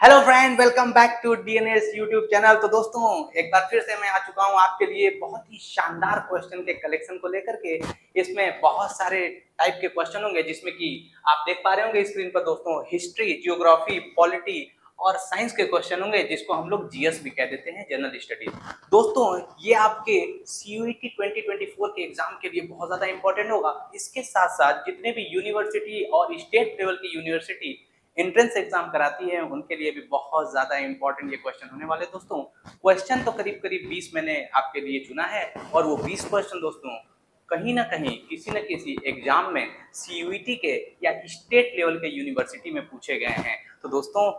Hello friend, welcome back to DNS YouTube channel. तो दोस्तों, एक बार फिर से मैं आ चुका हूं आपके लिए बहुत ही शानदार क्वेश्चन के कलेक्शन को लेकर के। इसमें बहुत सारे टाइप के क्वेश्चन होंगे, जिसमें कि आप देख पा रहे होंगे स्क्रीन पर दोस्तों, हिस्ट्री, जियोग्राफी, पॉलिटी और साइंस के क्वेश्चन होंगे, जिसको हम लोग जीएस भी कह देते हैं, जनरल स्टडीज। दोस्तों, ये आपके सीयूईटी 2024 के एग्जाम के लिए बहुत ज्यादा इंपॉर्टेंट होगा। इसके साथ साथ जितने भी यूनिवर्सिटी और स्टेट लेवल की यूनिवर्सिटी एंट्रेंस एग्जाम कराती है, उनके लिए भी बहुत ज्यादा इंपॉर्टेंट ये क्वेश्चन होने वाले दोस्तों। क्वेश्चन तो करीब करीब 20 मैंने आपके लिए चुना है, और वो 20 क्वेश्चन दोस्तों कहीं ना कहीं किसी न किसी एग्जाम में सीयूईटी के या स्टेट लेवल के यूनिवर्सिटी में पूछे गए हैं। तो दोस्तों,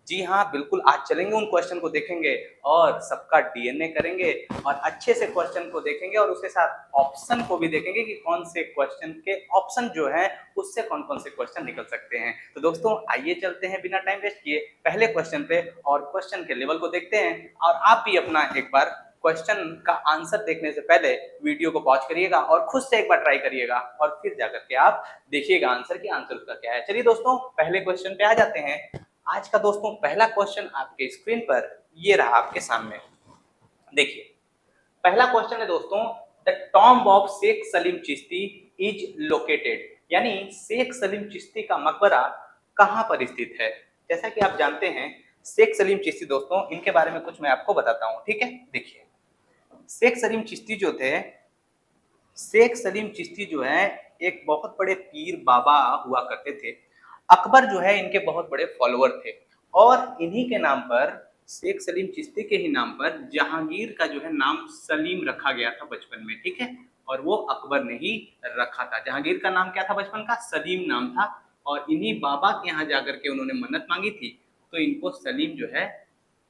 जी हाँ, बिल्कुल आज चलेंगे, उन क्वेश्चन को देखेंगे और सबका डीएनए करेंगे और अच्छे से क्वेश्चन को देखेंगे, और उसके साथ ऑप्शन को भी देखेंगे कि कौन से क्वेश्चन के ऑप्शन जो है उससे कौन कौन से क्वेश्चन निकल सकते हैं। तो दोस्तों, आइए चलते हैं बिना टाइम वेस्ट किए पहले क्वेश्चन पे, और क्वेश्चन के लेवल को देखते हैं। और आप भी अपना एक बार क्वेश्चन का आंसर देखने से पहले वीडियो को पॉज करिएगा और खुद से एक बार ट्राई करिएगा, और फिर जाकर के आप देखिएगा आंसर की आंसर उसका क्या है। चलिए दोस्तों, पहले क्वेश्चन पे आ जाते हैं। आज का दोस्तों पहला क्वेश्चन आपके स्क्रीन पर ये रहा आपके सामने। देखिए, पहला क्वेश्चन है दोस्तों, the tomb of Sheikh Salim Chishti is located, यानी शेख सलीम चिश्ती का मकबरा कहां पर स्थित है। जैसा कि आप जानते हैं, शेख सलीम चिश्ती दोस्तों, इनके बारे में कुछ मैं आपको बताता हूं, ठीक है। देखिए, शेख सलीम चिश्ती जो थे, शेख सलीम चिश्ती जो है एक बहुत बड़े पीर बाबा हुआ करते थे। अकबर जो है इनके बहुत बड़े फॉलोअर थे, और इन्हीं के नाम पर, शेख सलीम चिश्ती के ही नाम पर, जहांगीर का जो है नाम सलीम रखा गया था बचपन में, ठीक है। और वो अकबर ने ही रखा था। जहांगीर का नाम क्या था बचपन का? सलीम नाम था। और इन्हीं बाबा के यहाँ जाकर के उन्होंने मन्नत मांगी थी, तो इनको सलीम जो है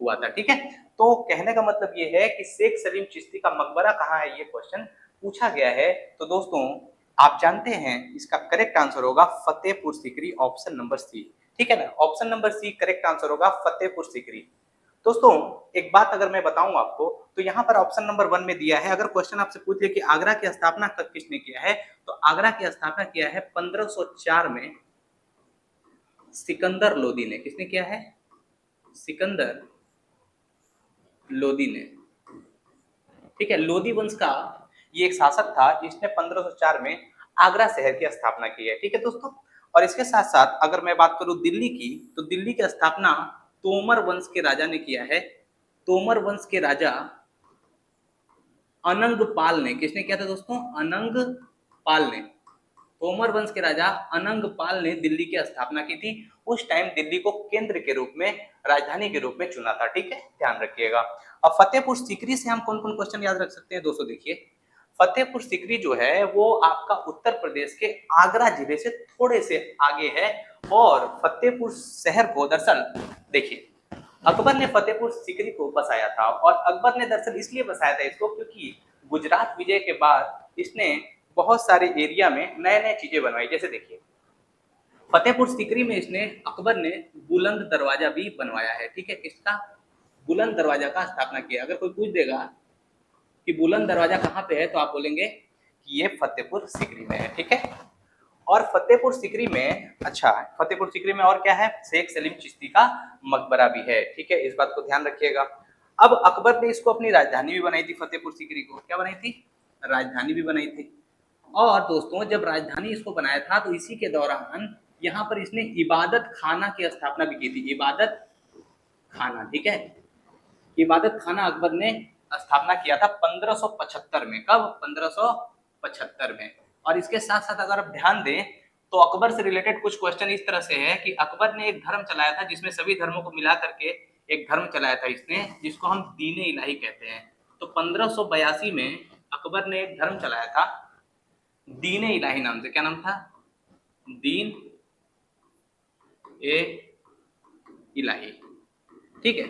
हुआ था, ठीक है। तो कहने का मतलब ये है कि शेख सलीम चिश्ती का मकबरा कहाँ है, ये क्वेश्चन पूछा गया है। तो दोस्तों, आप जानते हैं इसका करेक्ट आंसर होगा Fatehpur Sikri, option number C, ठीक है ना। Option number C correct answer होगा, फतेहपुर सीकरी। दोस्तों, एक बात अगर मैं बताऊं आपको, तो यहाँ पर ऑप्शन नंबर 1 में दिया है, अगर क्वेश्चन आपसे पूछ ले कि आगरा की स्थापना कब किसने किया है, तो आगरा की स्थापना किया है 1504 में सिकंदर लोदी ने। किसने किया है? सिकंदर लोदी ने, ठीक है। लोदी वंश का ये एक शासक था जिसने 1504 में आगरा शहर की स्थापना की है, ठीक है दोस्तों। और इसके साथ साथ अगर मैं बात करूं दिल्ली की, तो दिल्ली की स्थापना तोमर वंश के राजा ने किया है। तोमर वंश के राजा अनंग पाल ने। किसने किया था दोस्तों? अनंग पाल ने। तोमर वंश के राजा अनंग पाल ने दिल्ली की स्थापना की थी। उस टाइम दिल्ली को केंद्र के रूप में, राजधानी के रूप में चुना था, ठीक है, ध्यान रखिएगा। अब फतेहपुर सीकरी से हम कौन कौन क्वेश्चन याद रख सकते हैं दोस्तों? देखिए, फतेहपुर सीकरी जो है वो आपका उत्तर प्रदेश के आगरा जिले से थोड़े से आगे है। और फतेहपुर शहर को दरअसल, देखिए, अकबर ने फतेहपुर सीकरी को बसाया था, और अकबर ने दरअसल इसलिए बसाया था इसको क्योंकि गुजरात विजय के बाद इसने बहुत सारे एरिया में नए नए चीजें बनवाई। जैसे देखिए, फतेहपुर सीकरी में इसने, अकबर ने बुलंद दरवाजा भी बनवाया है, ठीक है। किसका? बुलंद दरवाजा का स्थापना किया। अगर कोई पूछ देगा कि बुलंद दरवाजा कहाँ पे है, तो आप बोलेंगे कि ये फतेहपुर सीकरी में है, ठीक है। और फतेहपुर सीकरी में, अच्छा, फतेहपुर सीकरी में और क्या है? शेख सलीम चिश्ती का मकबरा भी है, ठीक है, इस बात को ध्यान रखिएगा। अब अकबर ने इसको अपनी राजधानी भी बनाई थी, फतेहपुर सीकरी को क्या बनाई थी? राजधानी भी बनाई थी। और दोस्तों, जब राजधानी इसको बनाया था, तो इसी के दौरान यहाँ पर इसने इबादत खाना की स्थापना भी की थी। इबादत खाना, ठीक है, इबादत खाना अकबर ने स्थापना किया था 1575 में। कब? 1575 में। और इसके साथ साथ अगर आप ध्यान दें, तो अकबर से रिलेटेड कुछ क्वेश्चन इस तरह से है कि अकबर ने एक धर्म चलाया था जिसमें सभी धर्मों को मिला करके एक धर्म चलाया था इसने, जिसको हम दीन इलाही कहते हैं। तो 1582 में अकबर ने एक धर्म चलाया था दीन इलाही नाम से। क्या नाम था? दीन ए इलाही, ठीक है।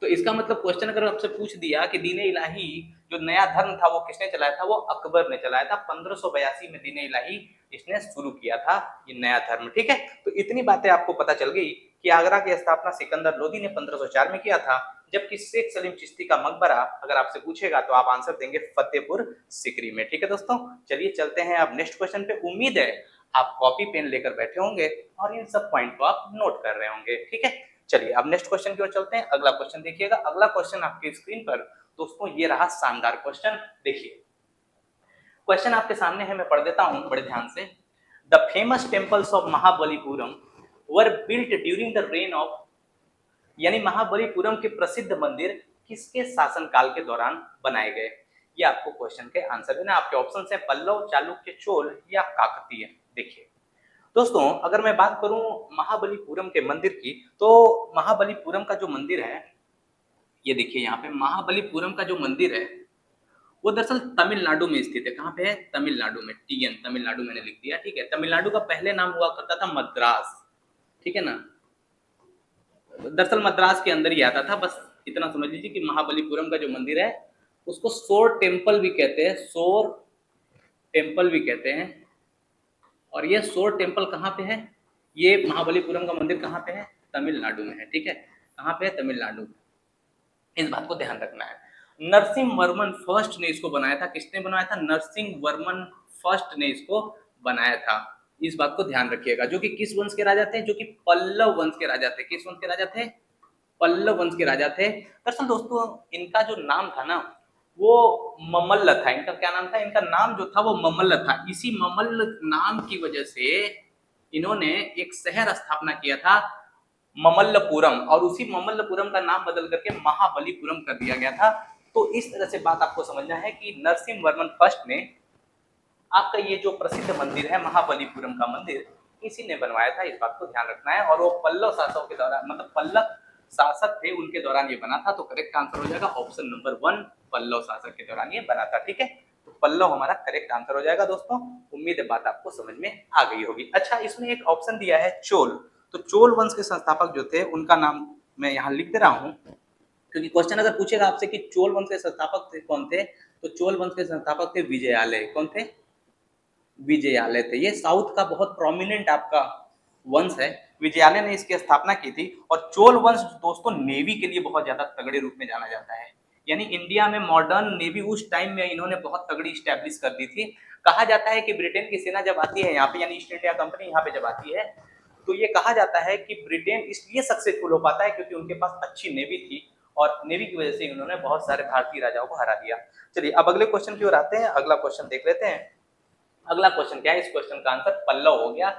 तो इसका मतलब क्वेश्चन अगर आपसे पूछ दिया कि दीन इलाही जो नया धर्म था वो किसने चलाया था, वो अकबर ने चलाया था। 1582 में दीन इलाही इसने शुरू किया था, ये नया धर्म, ठीक है। तो इतनी बातें आपको पता चल गई कि आगरा की स्थापना सिकंदर लोदी ने 1504 में किया था, जबकि शेख सलीम चिश्ती का मकबरा अगर आपसे पूछेगा तो आप आंसर देंगे फतेहपुर सीकरी में, ठीक है दोस्तों। चलिए चलते हैं अब नेक्स्ट क्वेश्चन पे। उम्मीद है आप कॉपी पेन लेकर बैठे होंगे और इन सब पॉइंट को आप नोट कर रहे होंगे, ठीक है। चलिए अब नेक्स्ट क्वेश्चन की ओर चलते हैं। अगला क्वेश्चन देखिएगा। अगला क्वेश्चन आपकी स्क्रीन पर दोस्तों ये रहा शानदार क्वेश्चन। देखिए क्वेश्चन आपके सामने है, मैं पढ़ देता हूं बड़े ध्यान से। The famous temples of Mahabalipuram were built during the rain of, यानी महाबलीपुरम के प्रसिद्ध मंदिर किसके शासनकाल के दौरान बनाए गए? ये आपको क्वेश्चन के आंसर देना। आपके ऑप्शन है पल्लव, चालुक्य, चोल या काकतीय। देखिए दोस्तों अगर मैं बात करूं महाबलीपुरम के मंदिर की, तो महाबलीपुरम का जो मंदिर है, ये देखिए यहाँ पे महाबलीपुरम का जो मंदिर है वो दरअसल तमिलनाडु में स्थित है। कहाँ पे है? तमिलनाडु में। टीएन तमिलनाडु मैंने लिख दिया, ठीक है। तमिलनाडु का पहले नाम हुआ करता था मद्रास, ठीक है ना। दरअसल मद्रास के अंदर ही आता था, बस इतना समझ लीजिए कि महाबलीपुरम का जो मंदिर है उसको सोर टेम्पल भी कहते हैं, सोर टेम्पल भी कहते हैं। और ये सोर टेम्पल कहाँ पे है? ये महाबलीपुरम का मंदिर कहाँ पे है? तमिलनाडु में है, ठीक है। कहाँ पे है? तमिलनाडु। इस बात को ध्यान रखना है। नरसिंह वर्मन फर्स्ट ने इसको बनाया था। किसने बनाया था? नरसिंह वर्मन फर्स्ट ने इसको बनाया था। इस बात को ध्यान रखिएगा। जो कि किस वंश के राजा थे? जो कि पल्लव वंश के राजा थे। किस वंश के राजा थे? पल्लव वंश के राजा थे। दरअसल दोस्तों इनका जो नाम था ना वो ममल्ल था। इनका क्या नाम था? इनका नाम जो था वो ममल्ल था। इसी ममल्ल नाम की वजह से इन्होंने एक शहर स्थापना किया था ममल्लपुरम, और उसी ममल्लपुरम का नाम बदल करके महाबलीपुरम कर दिया गया था। तो इस तरह से बात आपको समझना है कि नरसिंह वर्मन फर्स्ट ने आपका ये जो प्रसिद्ध मंदिर है महाबलीपुरम का मंदिर इसी ने बनवाया था। इस बात को ध्यान रखना है। और वो पल्लव शासकों के दौरान, मतलब पल्लव शासक थे उनके दौरान ये बना था। तो करेक्ट आंसर हो जाएगा ऑप्शन नंबर 1, पल्लव शासक के दौरान ये बना था, ठीक है। तो पल्लव हमारा करेक्ट आंसर हो जाएगा दोस्तों। उम्मीद है बात आपको समझ में आ गई होगी। अच्छा इसमें एक ऑप्शन दिया है चोल। तो चोल वंश के संस्थापक जो थे उनका नाम मैं यहाँ लिख दे रहा हूँ, क्योंकि क्वेश्चन अगर पूछेगा आपसे कि चोल वंश के संस्थापक थे कौन थे, तो चोल वंश के संस्थापक थे विजयालय। कौन थे? विजयालय थे। ये साउथ का बहुत प्रोमिनेंट आपका वंश है। विजयालय ने इसकी स्थापना की थी। और चोल वंश दोस्तों नेवी के लिए बहुत ज्यादा तगड़े रूप में जाना जाता है। यानी इंडिया में मॉडर्न नेवी उस टाइम में इन्होंने बहुत तगड़ी स्टैब्लिश कर दी थी। कहा जाता है कि ब्रिटेन की सेना जब आती है यहाँ पे, यानी ईस्ट इंडिया कंपनी यहाँ पे जब आती है, तो ये कहा जाता है कि ब्रिटेन इसलिए सक्सेसफुल हो पाता है क्योंकि उनके पास अच्छी नेवी थी, और नेवी की वजह से इन्होंने बहुत सारे भारतीय राजाओं को हरा दिया। चलिए अब अगले क्वेश्चन की ओर आते हैं। अगला क्वेश्चन देख लेते हैं। अगला क्वेश्चन क्या है? इस क्वेश्चन का आंसर पल्लव हो गया।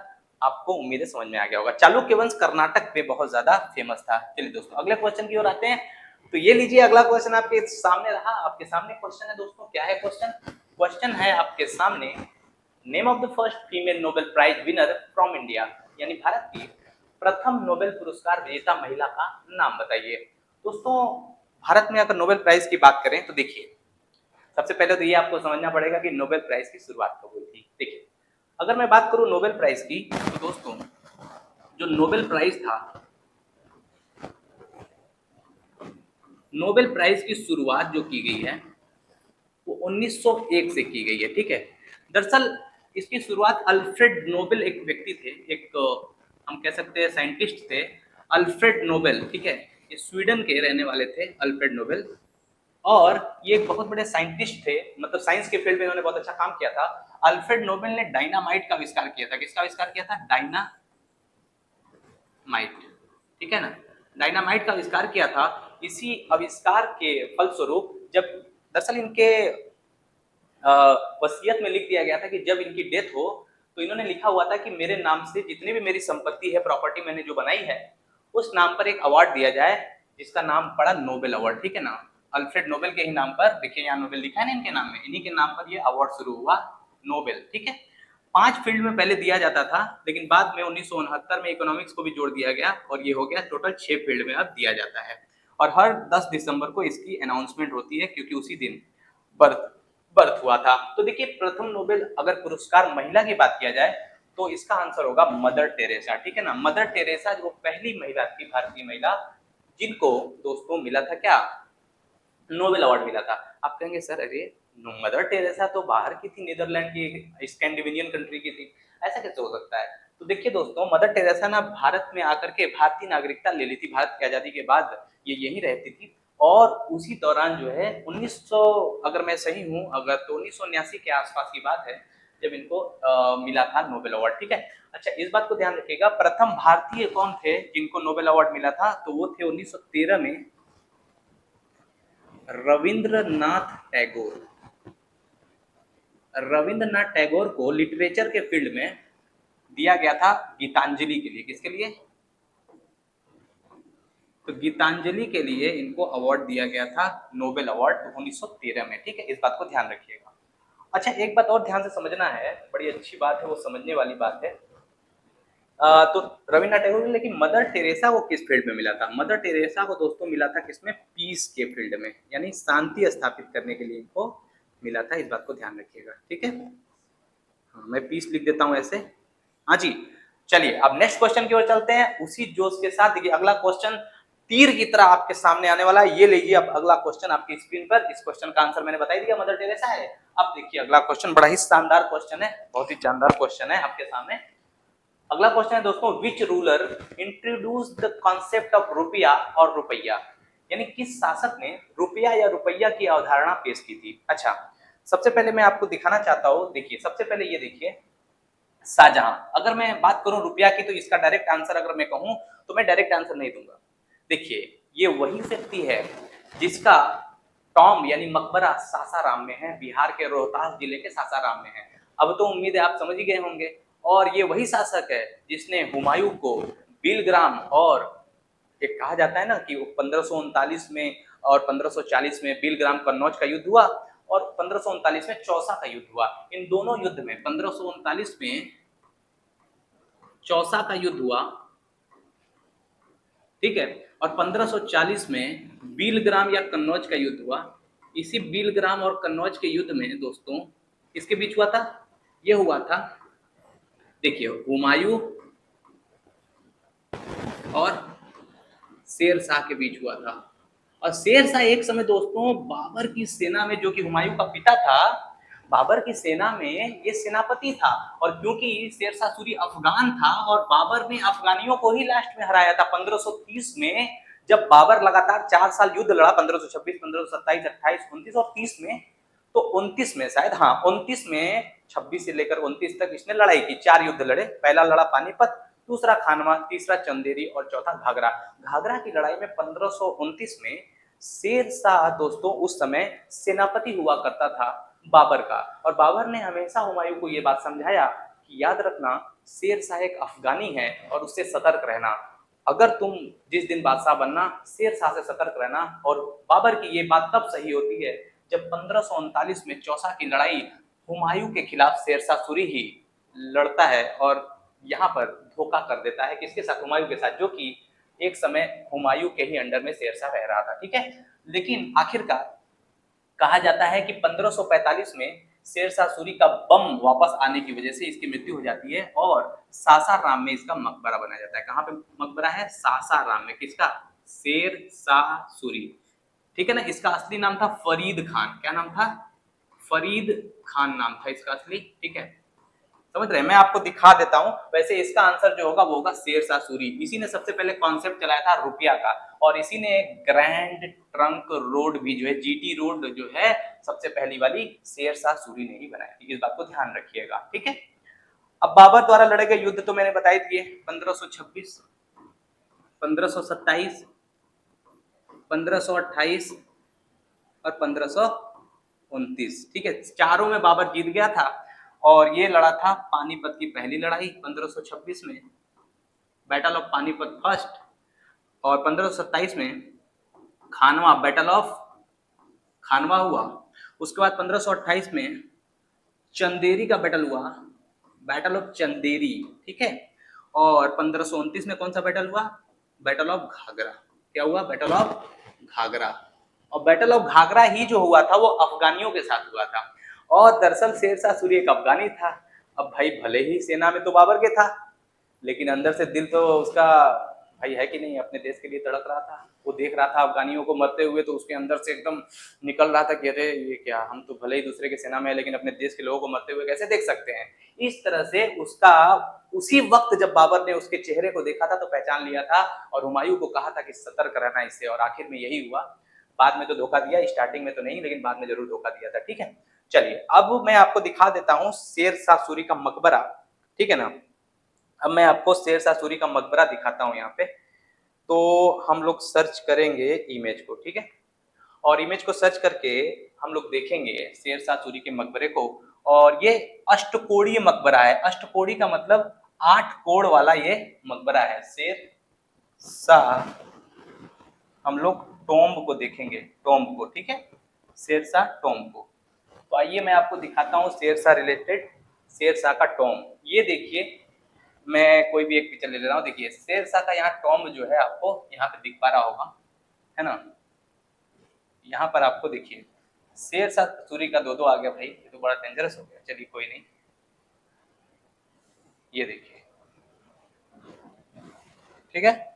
आपको उम्मीद है समझ में आ गया होगा। चालुक्य वंश कर्नाटक पे बहुत ज्यादा फेमस था। चलिए दोस्तों अगले क्वेश्चन की ओर आते हैं। तो ये लीजिए अगला क्वेश्चन आपके सामने रहा। आपके सामने क्वेश्चन है दोस्तों। क्या है क्वेश्चन? क्वेश्चन है आपके सामने, name of the first female Nobel prize winner from India, यानी भारत की प्रथम नोबेल पुरस्कार विजेता महिला का नाम बताइए। दोस्तों भारत में अगर नोबेल प्राइज की बात करें तो देखिए सबसे पहले तो ये आपको समझना पड़ेगा कि नोबेल प्राइज की शुरुआत कब हुई थी। देखिए अगर मैं बात करूं नोबेल प्राइज की, तो दोस्तों जो नोबेल प्राइज था, नोबेल प्राइज की शुरुआत जो की गई है वो 1901 से की गई है, ठीक है। दरअसल इसकी शुरुआत अल्फ्रेड नोबेल एक व्यक्ति थे, एक हम कह सकते हैं साइंटिस्ट थे, अल्फ्रेड नोबेल, ठीक है। ये स्वीडन के रहने वाले थे अल्फ्रेड नोबेल, और ये एक बहुत बड़े साइंटिस्ट थे, मतलब साइंस के फील्ड में इन्होंने बहुत अच्छा काम किया था। अल्फ्रेड नोबेल ने डायनामाइट का आविष्कार किया था। किसका आविष्कार किया था? डायनामाइट, ठीक है ना। डायनामाइट का आविष्कार किया था। इसी आविष्कार के फलस्वरूप जब दरअसल इनके वसीयत में लिख दिया गया था कि जब इनकी डेथ हो तो इन्होंने लिखा हुआ था कि मेरे नाम से जितनी भी मेरी संपत्ति है, प्रॉपर्टी मैंने जो बनाई है, उस नाम पर एक अवार्ड दिया जाए जिसका नाम पड़ा नोबेल अवार्ड, ठीक है ना। अल्फ्रेड नोबेल के ही नाम पर, देखिए यहाँ नोबेल लिखा है ना इनके नाम में, इन्हीं के नाम पर ये अवार्ड शुरू हुआ नोबेल, ठीक है। 5 फील्ड में पहले दिया जाता था, लेकिन बाद में 1969 में इकोनॉमिक्स को भी जोड़ दिया गया और ये हो गया टोटल 6 फील्ड में अब दिया जाता है। और हर 10 दिसंबर को इसकी अनाउंसमेंट होती है क्योंकि उसी दिन बर्थ हुआ था। तो देखिए प्रथम नोबेल अगर पुरस्कार महिला की बात किया जाए तो इसका आंसर होगा मदर टेरेसा, ठीक है ना। मदर टेरेसा जो पहली महिला थी, भारतीय महिला, जिनको दोस्तों मिला था क्या? नोबेल अवार्ड मिला था। आप कहेंगे सर अरे मदर टेरेसा तो बाहर की थी, नीदरलैंड की, स्कैंडिनेवियन कंट्री की थी, ऐसा कैसे हो सकता है? तो देखिए दोस्तों मदर टेरेसा ना भारत में आकर के भारतीय नागरिकता ले ली थी। भारत की आजादी के बाद ये यहीं रहती थी, और उसी दौरान जो है 1900, अगर मैं सही हूं अगर, तो 1979 के आसपास की बात है, जब इनको मिला था नोबेल अवार्ड, ठीक है। अच्छा, इस बात को ध्यान रखिएगा, प्रथम भारतीय कौन थे जिनको नोबेल अवार्ड मिला था, तो वो थे 1913 में रविंद्रनाथ टैगोर। रविंद्रनाथ टैगोर को लिटरेचर के फील्ड में दिया गया था गीतांजलि के लिए। किसके लिए? तो गीतांजलि के लिए इनको अवार्ड दिया गया था, नोबेल अवार्ड 1913 में, ठीक है। इस बात को ध्यान रखिएगा। अच्छा, एक बात और ध्यान से समझना है, बड़ी अच्छी बात है, वो समझने वाली बात है। तो रविन्द्रनाथ टैगोर को, लेकिन मदर टेरेसा को किस फील्ड में मिला था? मदर टेरेसा को दोस्तों मिला था किसमें? पीस के फील्ड में, यानी शांति स्थापित करने के लिए इनको मिला था। इस बात को ध्यान रखिएगा, ठीक है। हाँ, मैं पीस लिख देता हूं ऐसे। हाँ जी, चलिए अब नेक्स्ट क्वेश्चन की ओर चलते हैं उसी जोश के साथ। देखिए अगला क्वेश्चन तीर की तरह आपके सामने आने वाला है। ये लीजिए अब अगला क्वेश्चन आपकी स्क्रीन पर। इस क्वेश्चन का आंसर मैंने बता ही दिया, मदर टेरेसा है। अब देखिए अगला क्वेश्चन बड़ा ही शानदार क्वेश्चन है, बहुत ही शानदार क्वेश्चन है आपके सामने। अगला क्वेश्चन है दोस्तों, which ruler introduce the concept of रुपया और रुपया, यानी किस शासक ने रुपया या रुपया की अवधारणा पेश की थी? अच्छा, सबसे पहले मैं आपको दिखाना चाहता हूं, देखिए सबसे पहले ये देखिए शाहजहां। अगर मैं बात करूं रुपया की, तो इसका डायरेक्ट आंसर अगर मैं कहूं तो मैं डायरेक्ट आंसर नहीं दूंगा। देखिए ये वही व्यक्ति है जिसका टॉम यानी मकबरा सासाराम में है, बिहार के रोहतास जिले के सासाराम में है। अब तो उम्मीद है आप समझ ही गए होंगे। और ये वही शासक है जिसने हुमायूं को बिलग्राम, और एक कहा जाता है ना कि 1539 में और 1540 में बिलग्राम कन्नौज का युद्ध हुआ, और 1539 में चौसा का युद्ध हुआ। इन दोनों युद्ध में 1539 में चौसा का युद्ध हुआ, ठीक है, और 1540 में बिलग्राम या कन्नौज का युद्ध हुआ। इसी बिलग्राम और कन्नौज के युद्ध में दोस्तों किसके बीच हुआ था? ये हुआ था, देखिए, हुमायूं और शेर शाह के बीच हुआ था। और शेर शाह एक समय दोस्तों बाबर की सेना में, जो कि हुमायूं का पिता था, बाबर की सेना में ये सेनापति था। और क्योंकि शेर शाह सूरी अफगान था और बाबर ने अफगानियों को ही लास्ट में हराया था 1530 में, जब बाबर लगातार 4 साल युद्ध लड़ा, 1526, 1527, 28, 29 और 30 में, तो 29 में शायद, हाँ 29 में, 26 से लेकर 29 तक इसने लड़ाई की, 4 युद्ध लड़े। पहला लड़ा पानीपत, दूसरा खानवा, तीसरा चंदेरी और चौथा घाघरा। घाघरा की लड़ाई में 1529 में शेर शाह दोस्तों उस समय सेनापति हुआ करता था बाबर का। और बाबर ने हमेशा हुमायूं को यह बात समझाया कि याद रखना शेर शाह एक अफगानी है और उससे सतर्क रहना। अगर तुम जिस दिन बादशाह बनना, शेर शाह से सतर्क रहना। और बाबर की ये बात तब सही होती है जब 1539 में चौसा की लड़ाई हुमायूं के खिलाफ शेर शाह सूरी ही लड़ता है और यहाँ पर धोखा कर देता है, किसके साथ? हुमायूं के साथ, जो कि एक समय हुमायूं के ही अंडर में शेर शाह रह रहा था, ठीक है। लेकिन आखिरकार कहा जाता है कि 1545 में शेर शाह सूरी का बम वापस आने की वजह से इसकी मृत्यु हो जाती है और सासाराम में इसका मकबरा बनाया जाता है। कहाँ पे मकबरा है? सासाराम में। किसका? शेर शाह सूरी, ठीक है ना। इसका असली नाम था फरीद खान। क्या नाम था? फरीद खान नाम था इसका असली, ठीक है। समझ रहे हैं? मैं आपको दिखा देता हूं। वैसे इसका आंसर जो होगा वो होगा शेर शाह सूरी। इसी ने सबसे पहले कॉन्सेप्ट चलाया था रुपया का, और इसी ने ग्रैंड ट्रंक रोड भी जो है, जीटी रोड जो है, सबसे पहली वाली शेर शाह सूरी ने ही बनाई थी। इस बात को ध्यान रखिएगा, ठीक है। अब बाबर द्वारा लड़े गए युद्ध तो मैंने बता ही दिए, 1526, 1527, 1528 और 1529, ठीक है। चारों में बाबर जीत गया था। और ये लड़ा था पानीपत की पहली लड़ाई 1526 में, बैटल ऑफ पानीपत फर्स्ट, और 1527 में खानवा, बैटल ऑफ खानवा हुआ। उसके बाद 1528 में चंदेरी का बैटल हुआ, बैटल ऑफ चंदेरी, ठीक है। और 1529 में कौन सा बैटल हुआ? Battle of Ghaghra. क्या हुआ? Battle of Ghaghra. और बैटल ऑफ घाघरा ही जो हुआ था वो अफगानियों के साथ हुआ था। और दरअसल शेर शाह सूरी एक अफगानी था। अब भाई भले ही सेना में तो बाबर के था, लेकिन अंदर से दिल तो उसका भाई है कि नहीं, अपने देश के लिए तड़प रहा था। वो देख रहा था अफगानियों को मरते हुए, तो उसके अंदर से एकदम निकल रहा था कि अरे ये क्या, हम तो भले ही दूसरे के सेना में है लेकिन अपने देश के लोगों को मरते हुए कैसे देख सकते हैं। इस तरह से उसका उसी वक्त जब बाबर ने उसके चेहरे को देखा था तो पहचान लिया था और हुमायूं को कहा था कि सतर्क रहना इससे, और आखिर में यही हुआ। बाद में तो धोखा दिया, स्टार्टिंग में तो नहीं, लेकिन बाद में जरूर धोखा दिया था, ठीक है। चलिए अब मैं आपको दिखा देता हूँ शेर शाह सूरी का मकबरा, ठीक है ना। अब मैं आपको शेर शाह सूरी का मकबरा दिखाता हूँ यहाँ पे। तो हम लोग सर्च करेंगे इमेज को, ठीक है, और इमेज को सर्च करके हम लोग देखेंगे शेर शाह सूरी के मकबरे को। और ये अष्टकोणीय मकबरा है। अष्टकोणी का मतलब 8 कोण वाला ये मकबरा है। शेर शाह, हम लोग टॉम्ब को देखेंगे, टॉम्ब को, ठीक है, शेर शाह टॉम्ब को। तो आइए मैं आपको दिखाता हूँ शेर शाह रिलेटेड शेर शाह का टॉम्ब। ये देखिए, मैं कोई भी एक पिक्चर ले रहा हूँ। देखिए शेर शाह का यहाँ टॉम्ब जो है आपको यहाँ पे दिख पा रहा होगा, है ना। यहाँ पर आपको देखिए शेर शाह सूरी का 2-2 आ गया भाई, ये तो बड़ा डेंजरस हो गया। चलिए कोई नहीं, ये देखिए, ठीक है।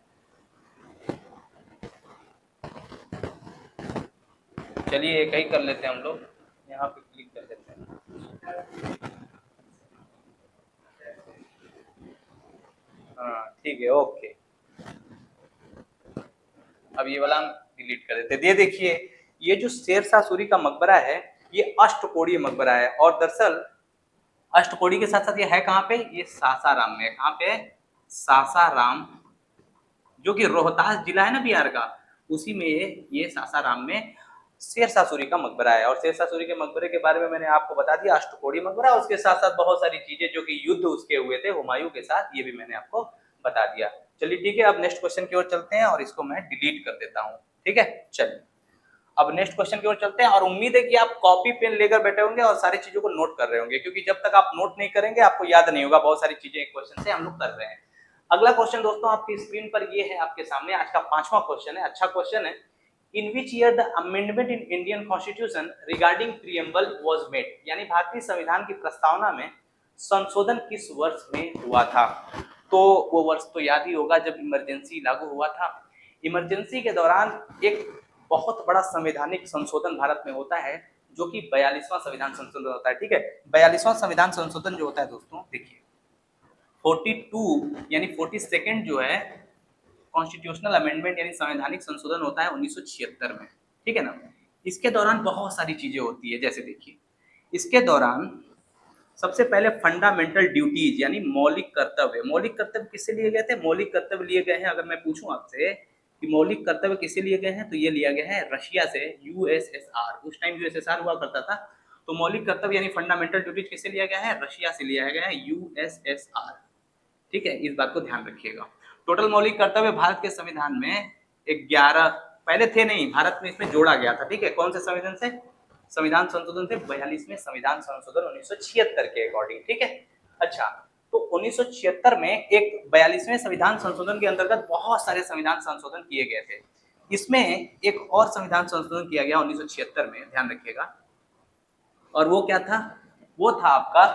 चलिए एक ही कर लेते हैं हम लोग, यहाँ पे क्लिक कर लेते हैं। हाँ ठीक है, ओके। अब ये वाला हम डिलीट कर देते हैं। ये देखिए, ये जो शेर शाह सूरी का मकबरा है ये अष्टकोणीय मकबरा है। और दरअसल अष्टकोणी के साथ साथ ये है कहाँ पे, ये सासाराम में। कहाँ पे, सासाराम, जो कि रोहतास जिला है ना बिहार का, उसी में ये सासाराम में शेर शाह सूरी का मकबरा है। और शेर शाह सूरी के मकबरे के बारे में मैंने आपको बता दिया, अष्टकोणी मकबरा। उसके साथ साथ बहुत सारी चीजें जो कि युद्ध उसके हुए थे हुमायूं के साथ, ये भी मैंने आपको बता दिया। चलिए ठीक है, अब नेक्स्ट क्वेश्चन की ओर चलते हैं और इसको मैं डिलीट कर देता हूँ, ठीक है। चलिए अब नेक्स्ट क्वेश्चन की ओर चलते हैं। और उम्मीद है कि आप कॉपी पेन लेकर बैठे होंगे और सारी चीजों को नोट कर रहे होंगे, क्योंकि जब तक आप नोट नहीं करेंगे आपको याद नहीं होगा। बहुत सारी चीजें एक क्वेश्चन से हम लोग कर रहे हैं। अगला क्वेश्चन दोस्तों आपकी स्क्रीन पर ये है आपके सामने, आज का 5वां क्वेश्चन है। अच्छा क्वेश्चन है। In which year the amendment in Indian constitution regarding preamble was made, यानी भारतीय संविधान की प्रस्तावना में संशोधन किस वर्ष में हुआ था। तो वो वर्ष तो याद ही होगा जब इमरजेंसी लागू हुआ था। इमरजेंसी के दौरान एक बहुत बड़ा संवैधानिक संशोधन भारत में होता है, जो कि 42वां संविधान संशोधन होता है, ठीक है। 42वां संविधान संशोधन जो होता है दोस्तों, देखिए 42 यानी 42nd जो है कॉन्स्टिट्यूशनल अमेंडमेंट यानी संवैधानिक संशोधन होता है 1976 में, ठीक है ना। इसके दौरान बहुत सारी चीजें होती है, जैसे देखिए इसके दौरान सबसे पहले फंडामेंटल ड्यूटीज यानी मौलिक कर्तव्य। मौलिक कर्तव्य किससे लिए गए थे, मौलिक कर्तव्य लिए गए हैं, अगर मैं पूछूं आपसे कि मौलिक कर्तव्य किससे लिए गए हैं, तो ये लिया गया है रशिया से, यूएसएसआर। उस टाइम यूएसएसआर हुआ करता था। तो मौलिक कर्तव्य यानी फंडामेंटल ड्यूटीज किससे लिया गया है, रशिया से लिया गया है, यूएसएसआर, ठीक है। इस बात को ध्यान रखिएगा। टोटल मौलिक कर्तव्य भारत के संविधान में 11 पहले थे, नहीं, भारत में इसमें जोड़ा गया था, ठीक है। कौन से संविधान से, संविधान संशोधन से 42वें संविधान संशोधन 1976 के अकॉर्डिंग, ठीक है। अच्छा, तो 1976 में एक 42वें संविधान संशोधन के अंतर्गत बहुत सारे संविधान संशोधन किए गए थे। इसमें एक और संविधान संशोधन किया गया 1976 में, ध्यान रखिएगा। और वो क्या था, वो था आपका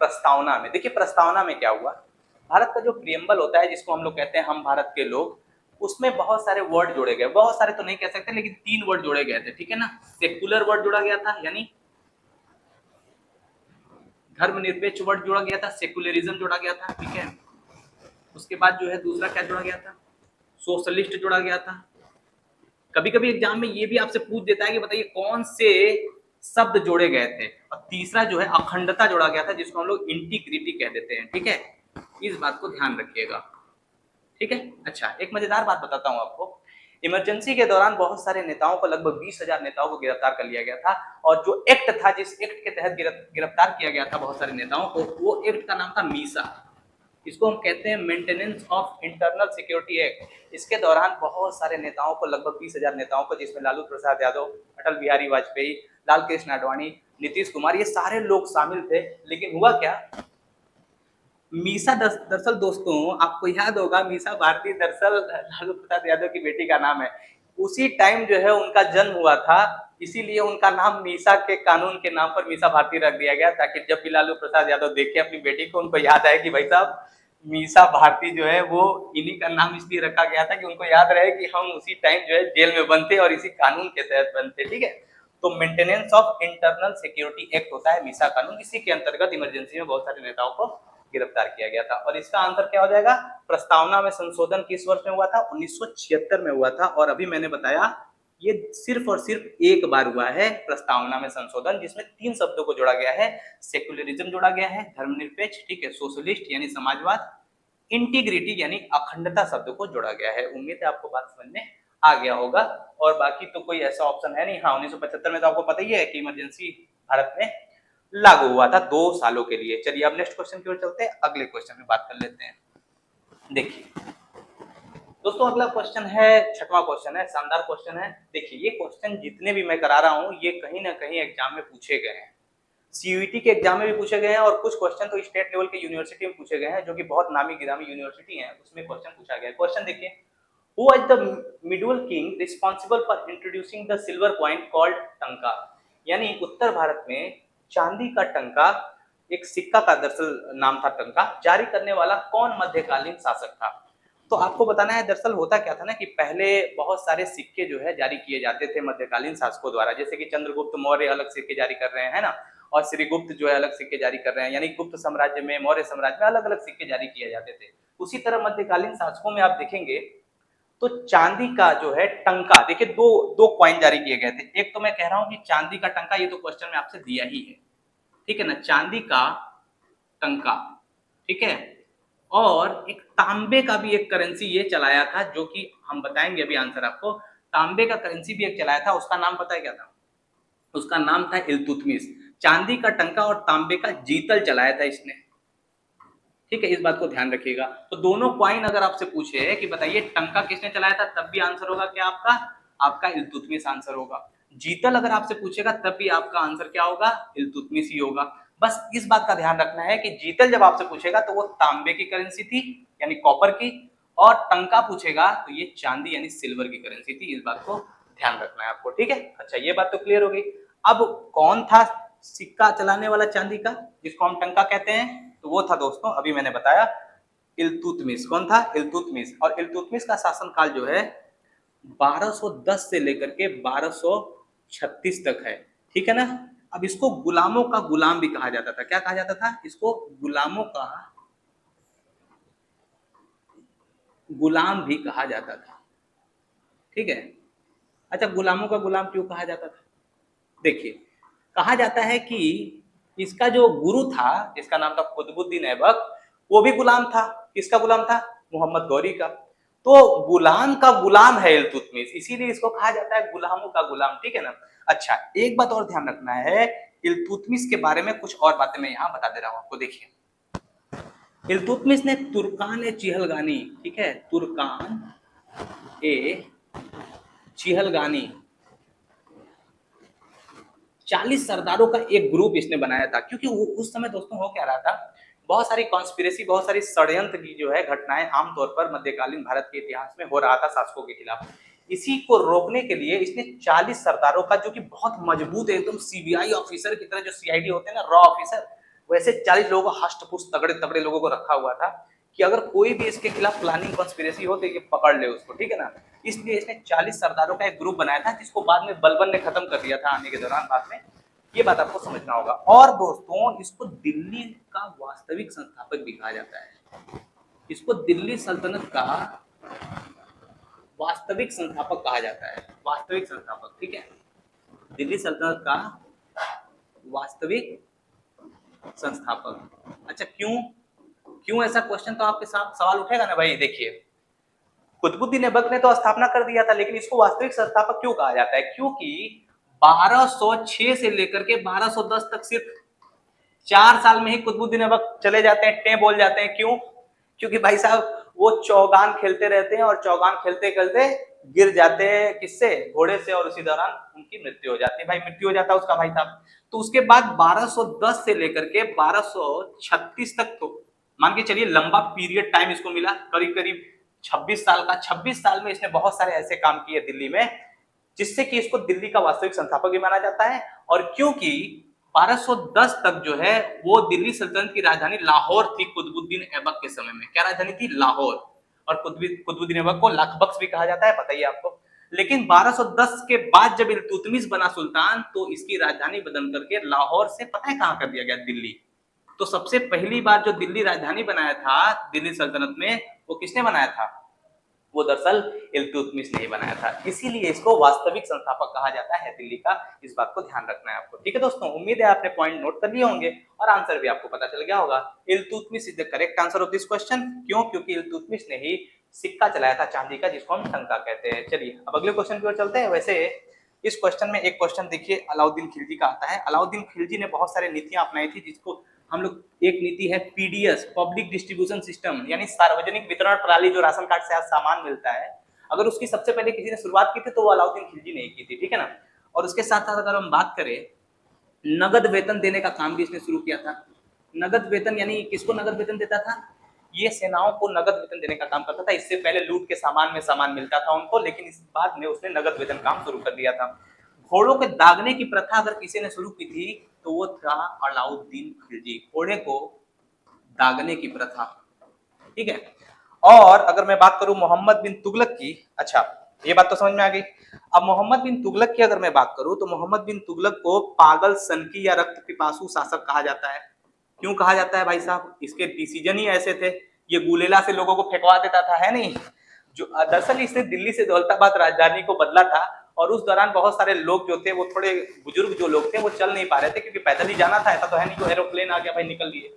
प्रस्तावना में। देखिए प्रस्तावना में क्या हुआ, भारत का जो प्रियम्बल होता है, जिसको हम लोग कहते हैं हम भारत के लोग, उसमें बहुत सारे वर्ड जोड़े गए। बहुत सारे तो नहीं कह सकते, लेकिन 3 वर्ड जोड़े गए थे, ठीक है ना। सेकुलर वर्ड जोड़ा गया था, यानी धर्मनिरपेक्ष वर्ड जोड़ा गया था, सेकुलरिज्म जोड़ा गया था, ठीक है। उसके बाद जो है दूसरा क्या जोड़ा गया था, सोशलिस्ट जोड़ा गया था। कभी कभी एग्जाम में ये भी आपसे पूछ देता है कि बताइए कौन से शब्द जोड़े गए थे। और तीसरा जो है अखंडता जोड़ा गया था, जिसको हम लोग इंटीग्रिटी कह देते हैं, ठीक है। इस बात को ध्यान रखिएगा, ठीक है। अच्छा, एक मजेदार बात बताता हूं आपको। इमरजेंसी के दौरान बहुत सारे नेताओं को, लगभग 20,000 नेताओं को गिरफ्तार कर लिया गया था। और जो एक्ट था, जिस एक्ट के तहत गिरफ्तार किया गया था बहुत सारे नेताओं को, वो एक्ट का नाम था मीसा। इसको हम कहते हैं maintenance of internal security act. इसके दौरान बहुत सारे नेताओं को, लगभग 20,000 नेताओं को, जिसमें लालू प्रसाद यादव, अटल बिहारी वाजपेयी, लाल कृष्ण आडवाणी, नीतीश कुमार, ये सारे लोग शामिल थे। लेकिन हुआ क्या, मीसा दरअसल दोस्तों आपको याद होगा, मीसा भारती दरअसल लालू प्रसाद यादव की बेटी का नाम है। उसी टाइम जो है उनका जन्म हुआ था, इसीलिए उनका नाम मीसा के कानून के नाम पर मीसा भारती रख दिया गया, ताकि जब भी लालू प्रसाद यादव देखे अपनी बेटी को, उनको याद आए कि भाई साहब मीसा भारती जो है वो इन्हीं का नाम इसलिए रखा गया था कि उनको याद रहे कि हम उसी टाइम जो है जेल में बनते और इसी कानून के तहत बनते, ठीक है। तो maintenance of internal security act होता है मीसा कानून, इसी के अंतर्गत इमरजेंसी में बहुत सारे नेताओं को गिरफ्तार किया गया था। और इसका आंसर क्या हो जाएगा, प्रस्तावना में संशोधन किस वर्ष में हुआ था, 1976 में हुआ था। और अभी मैंने बताया ये सिर्फ और सिर्फ एक बार हुआ है प्रस्तावना में संशोधन, जिसमें 3 शब्दों को जोड़ा गया है। सेक्युलरिज्म जोड़ा गया है, धर्मनिरपेक्ष, ठीक है, सोशलिस्ट यानी समाजवाद, इंटीग्रिटी यानी अखंडता शब्द को जोड़ा गया है। उम्मीद है आपको बात समझ में आ गया होगा। और बाकी तो कोई ऐसा ऑप्शन है नहीं। हाँ, 1975 में तो आपको पता ही है कि इमरजेंसी भारत में लागू हुआ था 2 सालों के लिए। चलिए अब नेक्स्ट क्वेश्चन की ओर चलते हैं, अगले क्वेश्चन में बात कर लेते हैं। देखिए दोस्तों, अगला क्वेश्चन है, 6वां क्वेश्चन है, शानदार क्वेश्चन है। देखिए ये क्वेश्चन जितने भी मैं करा रहा हूं ये कहीं ना कहीं एग्जाम में पूछे गए हैं, सीयूईटी के एग्जाम में भी पूछे गए हैं, और कुछ क्वेश्चन तो स्टेट लेवल के यूनिवर्सिटी में पूछे गए हैं, जो कि बहुत नामी गिरामी यूनिवर्सिटी है, उसमें क्वेश्चन पूछा गया है। क्वेश्चन देखिए, who was the medieval king responsible for introducing the silver coin called टंका? यानी उत्तर भारत में चांदी का टंका, एक सिक्का का दरअसल नाम था टंका, जारी करने वाला कौन मध्यकालीन शासक था? तो आपको बताना है दरअसल होता क्या था ना कि पहले बहुत सारे सिक्के जो है जारी किए जाते थे मध्यकालीन शासकों द्वारा, जैसे कि चंद्रगुप्त मौर्य अलग सिक्के जारी कर रहे हैं ना, और श्रीगुप्त जो है अलग सिक्के जारी कर रहे हैं, यानी गुप्त साम्राज्य में, मौर्य साम्राज्य में अलग अलग सिक्के जारी किए जाते थे। उसी तरह मध्यकालीन शासकों में आप देखेंगे तो चांदी का जो है टंका, देखिए दो दो कॉइन जारी किए गए थे। एक तो मैं कह रहा हूं कि चांदी का टंका, ये तो क्वेश्चन में आपसे दिया ही है, ठीक है ना, चांदी का टंका, ठीक है। और एक तांबे का भी एक करेंसी ये चलाया था, जो कि हम बताएंगे अभी आंसर आपको। तांबे का करेंसी भी एक चलाया था, उसका नाम पता है क्या था? उसका नाम था इल्तुतमिश। चांदी का टंका और तांबे का जीतल चलाया था इसने, ठीक है, इस बात को ध्यान रखिएगा। तो दोनों क्वाइन अगर आपसे पूछे कि बताइए टंका किसने चलाया था, तब भी आंसर होगा क्या आपका? आपका इल्तुतमिश आंसर होगा। जीतल अगर आपसे पूछेगा तब भी आपका आंसर क्या होगा? इल्तुतमिश ही होगा। बस इस बात का ध्यान रखना है कि जीतल जब आपसे पूछेगा तो वो तांबे की करेंसी थी यानी कॉपर की, और टंका पूछेगा तो ये चांदी यानी सिल्वर की करेंसी थी। इस बात को ध्यान रखना है आपको, ठीक है। अच्छा, ये बात तो क्लियर हो गई। अब कौन था सिक्का चलाने वाला चांदी का, जिसको हम टंका कहते हैं? तो वो था दोस्तों, अभी मैंने बताया, इल्तुतमिश। कौन था? इल्तुतमिश। और इल्तुतमिश का शासनकाल जो है 1210 से लेकर के 1236 तक है, ठीक है ना। अब इसको गुलामों का गुलाम भी कहा जाता था। क्या कहा जाता था इसको? गुलामों का गुलाम भी कहा जाता था, ठीक है। अच्छा, गुलामों का गुलाम क्यों कहा जाता था? देखिए, कहा जाता है कि इसका जो गुरु था, जिसका नाम था कुतुबुद्दीन ऐबक, वो भी गुलाम था। किसका गुलाम था? मोहम्मद गौरी का। तो गुलाम का गुलाम है इल्तुतमिश, इसीलिए इसको कहा जाता है गुलामों का गुलाम, ठीक है ना। अच्छा, एक बात और ध्यान रखना है, इल्तुतमिश के बारे में कुछ और बातें मैं यहाँ बता दे रहा हूँ आपको। देखिए, इल्तुतमिश ने तुर्कान ए चिहलगानी, ठीक है, तुर्कान ए चिहलगानी 40 सरदारों का एक ग्रुप इसने बनाया था। क्योंकि वो उस समय दोस्तों हो क्या रहा था, बहुत सारी कॉन्स्पिरेसी, बहुत सारी षड्यंत्र की जो है घटनाएं आमतौर पर मध्यकालीन भारत के इतिहास में हो रहा था शासकों के खिलाफ। इसी को रोकने के लिए इसने 40 सरदारों का, जो कि बहुत मजबूत है, एकदम सीबीआई ऑफिसर की तरह, जो सीआईडी होते हैं ना, रॉ ऑफिसर, वैसे 40 लोगों को, हष्ट पुष्ट तगड़े तगड़े लोगों को रखा हुआ था कि अगर कोई भी इसके खिलाफ प्लानिंग कॉन्स्पिरेसी हो तो ये पकड़ ले उसको, ठीक है ना। इसलिए इसने 40 सरदारों का एक ग्रुप बनाया था, जिसको बाद में बलबन ने खत्म कर दिया था आने के दौरान, बाद में। ये बात आपको समझना होगा। और दोस्तों, इसको दिल्ली का वास्तविक संस्थापक भी कहा जाता है। इसको दिल्ली सल्तनत का वास्तविक संस्थापक कहा जाता है, वास्तविक संस्थापक, ठीक है, दिल्ली सल्तनत का वास्तविक संस्थापक। अच्छा, क्यों क्यों ऐसा क्वेश्चन तो आपके साथ सवाल उठेगा ना भाई। देखिए, कुतुबुद्दीन ऐबक ने तो स्थापना कर दिया था, लेकिन इसको वास्तविक संस्थापक क्यों कहा जाता है? क्योंकि 1206 से लेकर के 1210 तक सिर्फ 4 साल में ही कुतुबुद्दीन ऐबक चले जाते हैं, टे बोल जाते हैं। क्यों? क्योंकि भाई साहब वो चौगान खेलते रहते हैं, और चौगान खेलते खेलते गिर जाते हैं, किससे? घोड़े से, और उसी दौरान उनकी मृत्यु हो जाती है। भाई मृत्यु हो जाता है उसका भाई साहब। तो उसके बाद 1210 से लेकर के 1236 तक, तो मान के चलिए लंबा पीरियड टाइम इसको मिला, करीब करीब 26 साल का। 26 साल में इसने बहुत सारे ऐसे काम किए दिल्ली में, जिससे कि इसको दिल्ली का वास्तविक संस्थापक भी माना जाता है। और क्योंकि 1210 तक जो है वो दिल्ली सल्तनत की राजधानी लाहौर थी कुतुबुद्दीन ऐबक के समय में। क्या राजधानी थी? लाहौर। और कुतुबुद्दीन ऐबक को लाखबख्श भी कहा जाता है, पता ही आपको। लेकिन 1210 के बाद जब इल्तुतमिश बना सुल्तान, तो इसकी राजधानी बदल करके लाहौर से पता है कहां कर दिया गया? दिल्ली। तो सबसे पहली बार जो दिल्ली राजधानी बनाया था दिल्ली सल्तनत में, वो किसने बनाया था? वो दरअसल इल्तुतमिश ने ही बनाया था, इसीलिए इसको वास्तविक संस्थापक कहा जाता है दिल्ली का। इस बात को ध्यान रखना है आपको। ठीक है दोस्तों, उम्मीद है आपने पॉइंट नोट कर लिए होंगे और आंसर भी आपको पता चल गया होगा। Iltutmish is the correct answer of this question. क्यों? क्योंकि इल्तुतमिश ने ही सिक्का चलाया था चांदी का, जिसको हम टंका कहते हैं। चलिए अब अगले क्वेश्चन की ओर चलते हैं। वैसे इस क्वेश्चन में एक क्वेश्चन देखिए अलाउद्दीन खिलजी का आता है। अलाउद्दीन खिलजी ने बहुत सारे नीतियां अपनाई थी, जिसको हम लोग, एक नीति है पीडीएस, पब्लिक डिस्ट्रीब्यूशन सिस्टम, यानी सार्वजनिक वितरण प्रणाली, जो राशन कार्ड से आज सामान मिलता है, अगर उसकी सबसे पहले किसी ने शुरुआत की थी तो वो अलाउद्दीन खिलजी ने की थी। ठीक है ना। और उसके साथ साथ अगर हम बात करें, नगद वेतन देने का काम भी इसने शुरू किया था। नगद वेतन यानी किसको नगद वेतन देता था? ये सेनाओं को नगद वेतन देने का काम करता था। इससे पहले लूट के सामान में सामान मिलता था उनको, लेकिन इस बाद में उसने नगद वेतन काम शुरू कर दिया था। घोड़ों के दागने की प्रथा अगर किसी ने शुरू की थी तो वो था अलाउद्दीन खिलजी। घोड़े को दागने की प्रथा। ठीक है। और अगर मैं बात करूं मोहम्मद बिन तुगलक की, अच्छा ये बात तो समझ में आ गई। अब मोहम्मद बिन तुगलक की अगर मैं बात करूं तो मोहम्मद बिन तुगलक को पागल, सनकी या रक्त पिपासु शासक कहा जाता है। क्यों कहा जाता है भाई साहब? इसके डिसीजन ही ऐसे थे। ये गुलेला से लोगों को फेंकवा देता था, है नहीं? जो दरअसल इसने दिल्ली से दौलताबाद राजधानी को बदला था, और उस दौरान बहुत सारे लोग जो थे, वो थोड़े बुजुर्ग जो लोग थे, वो चल नहीं पा रहे थे, क्योंकि पैदल ही जाना था। ऐसा तो है नहीं कि एरोप्लेन आ गया भाई निकल लिए।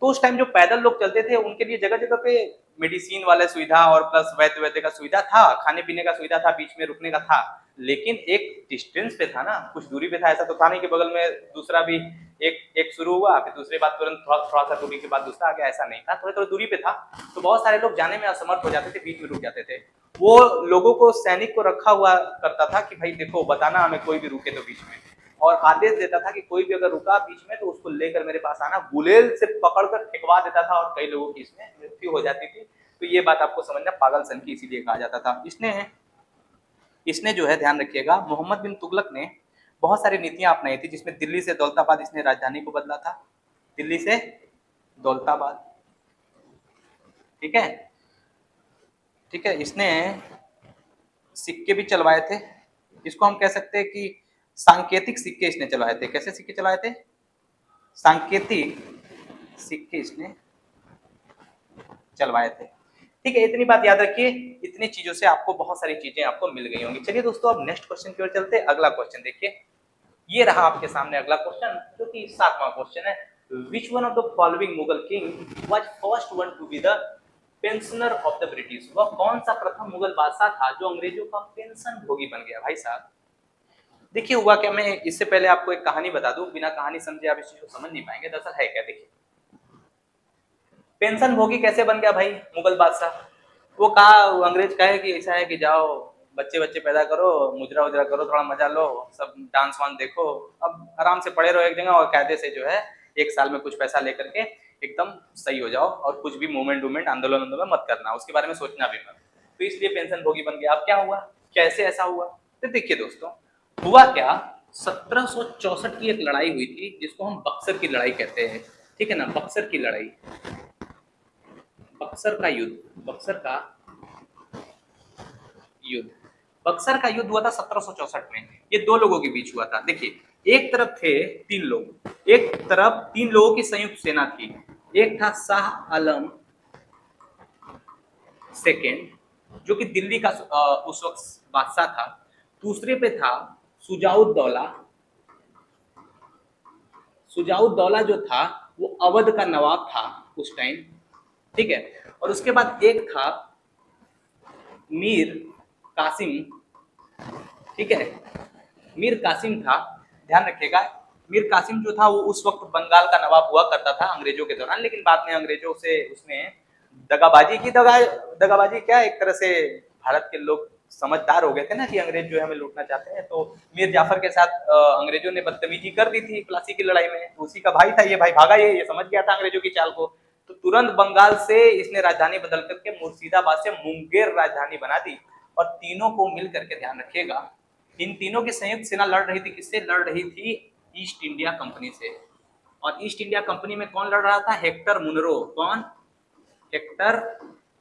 तो उस टाइम जो पैदल लोग चलते थे उनके लिए जगह जगह पे मेडिसिन वाले सुविधा और प्लस वैद्य का सुविधा था, खाने पीने का सुविधा था, बीच में रुकने का था, लेकिन एक डिस्टेंस पे था ना, कुछ दूरी पे था। ऐसा तो था नहीं कि बगल में दूसरा भी एक शुरू हुआ फिर दूसरे बाद तुरंत थोड़ा सा दूरी के बाद दूसरा आ गया, ऐसा नहीं था, थोड़ी थोड़ी दूरी पे था। तो बहुत सारे लोग जाने में असमर्थ हो जाते थे, बीच में रुक जाते थे। वो लोगों को, सैनिक को रखा हुआ करता था कि भाई देखो बताना हमें कोई भी रुके तो बीच में, और आदेश देता था कि कोई भी अगर रुका बीच में तो उसको लेकर मेरे पास आना। गुलेल से पकड़कर फेंकवा देता था और कई लोगों की इसमें मृत्यु हो जाती थी। तो ये बात आपको समझना, पागल सन की इसीलिए कहा जाता था। इसने जो है ध्यान रखिएगा, मोहम्मद बिन तुगलक ने बहुत सारी नीतियां अपनाई थी, जिसमें दिल्ली से दौलताबाद इसने राजधानी को बदला था। दिल्ली से दौलताबाद। ठीक है। ठीक है। इसने सिक्के भी चलवाए थे, इसको हम कह सकते हैं कि सांकेतिक सिक्के इसने चलवाए थे। कैसे सिक्के चलाए थे? सांकेतिक सिक्के इसने चलवाए थे। ठीक है, इतनी बात याद रखिए। इतनी चीजों से आपको बहुत सारी चीजें आपको मिल गई होंगी। चलिए दोस्तों, अब नेक्स्ट क्वेश्चन की ओर चलते हैं। अगला क्वेश्चन देखिए, ये रहा आपके सामने अगला क्वेश्चन, जो कि 7वां क्वेश्चन है। Which one of the following Mughal king was first one to be the pensioner of the British? वह कौन सा प्रथम मुगल बादशाह था जो अंग्रेजों का पेंशन भोगी बन गया? भाई साहब देखिए हुआ क्या, मैं इससे पहले आपको एक कहानी बता दूं, बिना कहानी समझे आप इस चीज को समझ नहीं पाएंगे। दरअसल है क्या, देखिए पेंशन भोगी कैसे बन गया भाई मुगल बादशाह? वो कहा, अंग्रेज कहे कि ऐसा है कि जाओ बच्चे बच्चे पैदा करो, मुजरा उजरा करो, थोड़ा मजा लो, सब डांस वांस देखो, अब आराम से पड़े रहो एक जगह और कायदे से जो है 1 साल में कुछ पैसा लेकर के एकदम सही हो जाओ, और कुछ भी मूवमेंट आंदोलन मत करना, उसके बारे में सोचना भी मत। तो इसलिए पेंशन भोगी बन गया। अब क्या हुआ, कैसे ऐसा हुआ? तो देखिए दोस्तों, हुआ क्या, 1764 की एक लड़ाई हुई थी, जिसको हम बक्सर की लड़ाई कहते हैं। ठीक है ना, बक्सर की लड़ाई, बक्सर का युद्ध, बक्सर का युद्ध हुआ था 1764 में। ये 2 लोगों के बीच हुआ था। देखिए, एक तरफ थे 3 लोग, एक तरफ 3 लोगों की संयुक्त सेना थी। एक था शाह आलम सेकेंड, जो कि दिल्ली का उस वक्त बादशाह था। दूसरे पे था सुजाउद्दौला। सुजाउद्दौला जो था वो अवध का नवाब था उस टाइम। ठीक है। और उसके बाद एक था मीर कासिम। ठीक है, मीर कासिम था, ध्यान रखिएगा। मीर कासिम जो था वो उस वक्त बंगाल का नवाब हुआ करता था अंग्रेजों के दौरान, लेकिन बाद में अंग्रेजों से उसने दगाबाजी की। दगाबाजी क्या, एक तरह से भारत के लोग समझदार हो गए थे ना कि अंग्रेज जो है हमें लूटना चाहते हैं, तो मीर जाफर के साथ अंग्रेजों ने बदतमीजी कर दी थी प्लासी की लड़ाई में। उसी का भाई था ये, भाई भागा, ये समझ गया था अंग्रेजों की चाल को। तो तुरंत बंगाल से इसने राजधानी बदल करके मुर्शिदाबाद से मुंगेर राजधानी बना दी। और तीनों को मिल करके, ध्यान रखिएगा, इन तीनों की संयुक्त सेना लड़ रही थी। किससे लड़ रही थी? ईस्ट इंडिया कंपनी से। और ईस्ट इंडिया कंपनी में कौन लड़ रहा था? Hector Munro. कौन? हेक्टर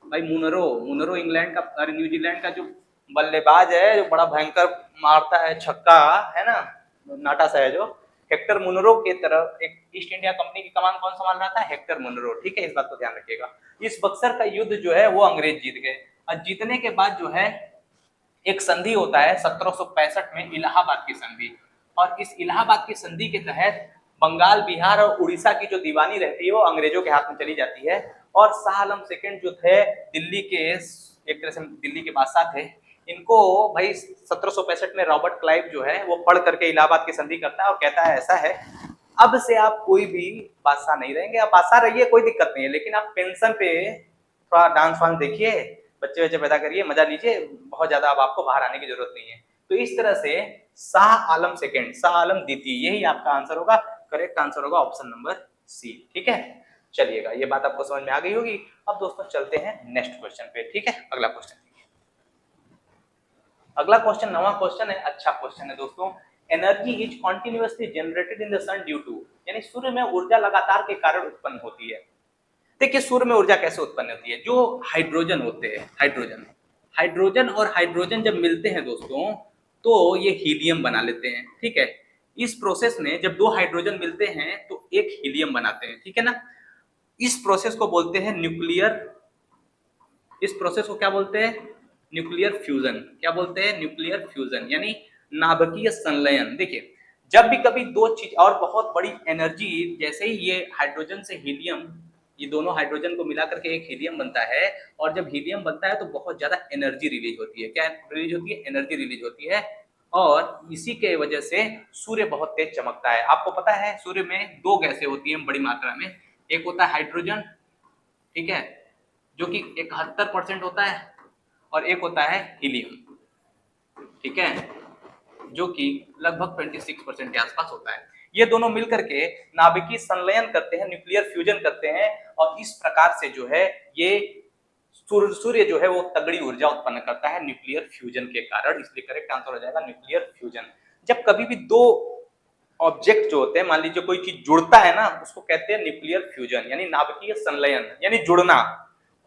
भाई मुनरो इंग्लैंड का, अरे न्यूजीलैंड का जो बल्लेबाज है, जो बड़ा भयंकर मारता है छक्का, है ना, नाटा सा है जो। हेक्टर मुनरो के तरफ एक ईस्ट इंडिया कंपनी की कमान कौन संभाल रहा था? Hector Munro. ठीक है, इस बात को ध्यान रखिएगा। इस बक्सर का युद्ध जो है वो अंग्रेज जीत गए। और जीतने के बाद जो है एक संधि होता है 1765 में, इलाहाबाद की संधि। और इस इलाहाबाद की संधि के तहत बंगाल, बिहार और उड़ीसा की जो दीवानी रहती है वो अंग्रेजों के हाथ में चली जाती है। और शाह आलम सेकंड जो थे दिल्ली के, एक तरह से दिल्ली के बादशाह थे, इनको भाई 1765 में रॉबर्ट क्लाइव जो है वो पढ़ करके इलाहाबाद की संधि करता है और कहता है ऐसा है, अब से आप कोई भी बादशाह नहीं रहेंगे, आप बादशाह रहिए कोई दिक्कत नहीं है, लेकिन आप पेंशन पे थोड़ा डांस वांस देखिए, बच्चे बच्चे पैदा करिए, मजा लीजिए, बहुत ज्यादा अब आपको बाहर आने की जरूरत नहीं है। तो इस तरह से शाह आलम सेकंड, शाह आलम द्वितीय, यही आपका आंसर होगा, करेक्ट आंसर होगा ऑप्शन नंबर सी। ठीक है, चलिएगा ये बात आपको समझ में आ गई होगी। अब दोस्तों चलते हैं नेक्स्ट क्वेश्चन पे। ठीक है, अगला क्वेश्चन, अगला क्वेश्चन नवा क्वेश्चन है, अच्छा क्वेश्चन है दोस्तों। Energy is continuously generated in the sun due to, यानी सूर्य में ऊर्जा लगातार के कारण उत्पन्न होती है। देखिए सूर्य में ऊर्जा कैसे उत्पन्न होती है, जो हाइड्रोजन होते हैं, हाइड्रोजन हाइड्रोजन और हाइड्रोजन जब मिलते हैं दोस्तों तो ये हीलियम बना लेते हैं। ठीक है, इस प्रोसेस में जब दो हाइड्रोजन मिलते हैं तो एक हीलियम बनाते हैं। ठीक है ना, इस प्रोसेस को बोलते हैं न्यूक्लियर, इस प्रोसेस को क्या बोलते हैं, न्यूक्लियर फ्यूजन। क्या बोलते हैं, न्यूक्लियर फ्यूजन, यानी नाभिकीय संलयन। देखिए जब भी कभी दो चीज और बहुत बड़ी एनर्जी, जैसे ही ये हाइड्रोजन से हीलियम, ये दोनों हाइड्रोजन को मिला करके एक हीलियम बनता है, और जब हीलियम बनता है तो बहुत ज्यादा एनर्जी रिलीज होती है। क्या रिलीज होती है, एनर्जी रिलीज होती है, और इसी के वजह से सूर्य बहुत तेज चमकता है। आपको पता है सूर्य में दो गैसें होती हैं बड़ी मात्रा में, एक होता है हाइड्रोजन, ठीक है, जो कि 71% होता है, और एक होता है हीलियम, ठीक है, जो कि लगभग 26% के आसपास होता है। ये दोनों मिलकर के नाभिकीय संलयन करते हैं, न्यूक्लियर फ्यूजन करते हैं, और इस प्रकार से जो है ये सूर्य जो है वो तगड़ी ऊर्जा उत्पन्न करता है न्यूक्लियर फ्यूजन के कारण। इसलिए करेक्ट आंसर हो जाएगा न्यूक्लियर फ्यूजन। जब कभी भी दो ऑब्जेक्ट जो होते हैं, मान लीजिए कोई चीज जुड़ता है ना, उसको कहते हैं न्यूक्लियर फ्यूजन, यानी नाभिकीय संलयन, यानी जुड़ना।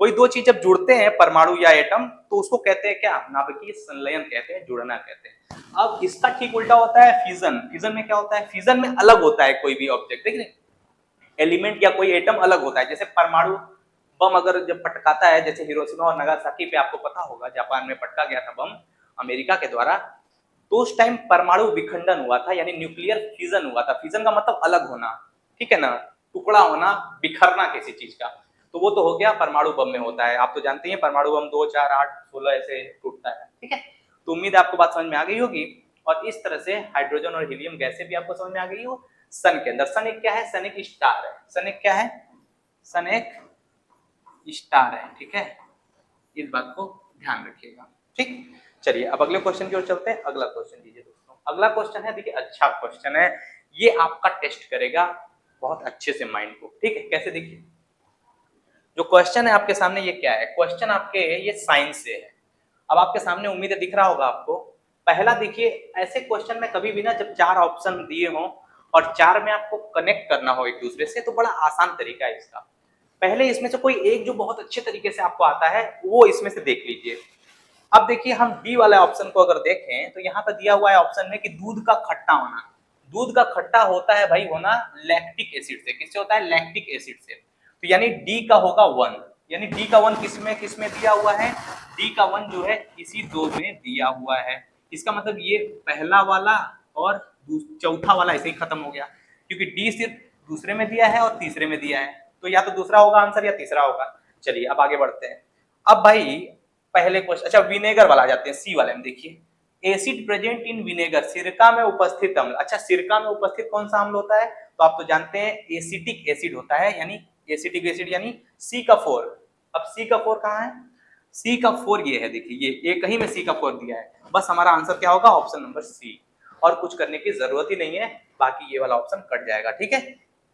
कोई दो चीज जब जुड़ते हैं परमाणु या एटम, तो उसको कहते हैं क्या, नाभिकीय संलयन कहते हैं, जुड़ना कहते हैं। अब इसका ठीक उल्टा होता है फिजन। फिजन में क्या होता है, फिजन में अलग होता है कोई भी ऑब्जेक्ट, देखिए एलिमेंट या कोई एटम अलग होता है। जैसे परमाणु बम अगर जब पटकाता है, जैसे हिरोशिमा और नागासाकी पे आपको पता होगा जापान में पटका गया था बम अमेरिका के द्वारा, तो उस टाइम परमाणु विखंडन हुआ था, यानी न्यूक्लियर फिजन हुआ था। फिजन का मतलब अलग होना, ठीक है ना, टुकड़ा होना, बिखरना किसी चीज का। तो वो तो हो गया परमाणु बम में होता है, आप तो जानते हैं परमाणु बम 2, 4, 8, 16 ऐसे टूटता है। ठीक है, तो उम्मीद है आपको बात समझ में आ गई होगी। और इस तरह से हाइड्रोजन और हीलियम गैसें भी आपको समझ में आ गई हो। सन के अंदर, सन एक क्या है, सन एक स्टार है। सन एक क्या है, सन एक स्टार है। ठीक है, इस बात को ध्यान रखिएगा। ठीक, चलिए अब अगले क्वेश्चन की ओर चलते हैं। अगला क्वेश्चन दीजिए दोस्तों, अगला क्वेश्चन है, देखिए अच्छा क्वेश्चन है, ये आपका टेस्ट करेगा बहुत अच्छे से माइंड को। ठीक है, कैसे, देखिए जो क्वेश्चन है आपके सामने ये क्या है, क्वेश्चन आपके ये साइंस से है। अब आपके सामने उम्मीद है दिख रहा होगा आपको। पहला देखिए, ऐसे क्वेश्चन में कभी भी ना जब चार ऑप्शन दिए हों और चार में आपको कनेक्ट करना हो एक दूसरे से, तो बड़ा आसान तरीका है इसका। पहले इसमें से कोई एक जो बहुत अच्छे तरीके से आपको आता है वो इसमें से देख लीजिए। अब देखिए हम डी वाले ऑप्शन को अगर देखें तो यहाँ पर दिया हुआ है ऑप्शन में कि दूध का खट्टा होना। दूध का खट्टा होता है भाई होना लैक्टिक एसिड से। किससे होता है, लैक्टिक एसिड से। तो यानी डी का होगा 1, यानी डी का 1 किसमें दिया हुआ है, डी का 1 जो है इसी दो में दिया हुआ है। इसका मतलब ये पहला वाला और चौथा वाला ऐसे ही खत्म हो गया, क्योंकि डी सिर्फ दूसरे में दिया है और तीसरे में दिया है, तो या तो दूसरा होगा आंसर या तीसरा होगा। चलिए अब आगे बढ़ते हैं। अब भाई पहले क्वेश्चन, अच्छा विनेगर वाला आ जाते हैं, सी वाले में देखिए, एसिड प्रेजेंट इन विनेगर, सिरका में उपस्थित अम्ल। अच्छा सिरका में उपस्थित कौन सा अम्ल होता है, तो आप तो जानते हैं एसिटिक एसिड होता है, यानी एसिटिक एसिड यानी सी का 4। अब सी का 4 कहाँ है, सी का 4 ये है, देखिए ये एक ही में सी का 4 दिया है। बस हमारा आंसर क्या होगा, ऑप्शन नंबर सी, और कुछ करने की जरूरत ही नहीं है, बाकी ये वाला ऑप्शन कट जाएगा। ठीक है,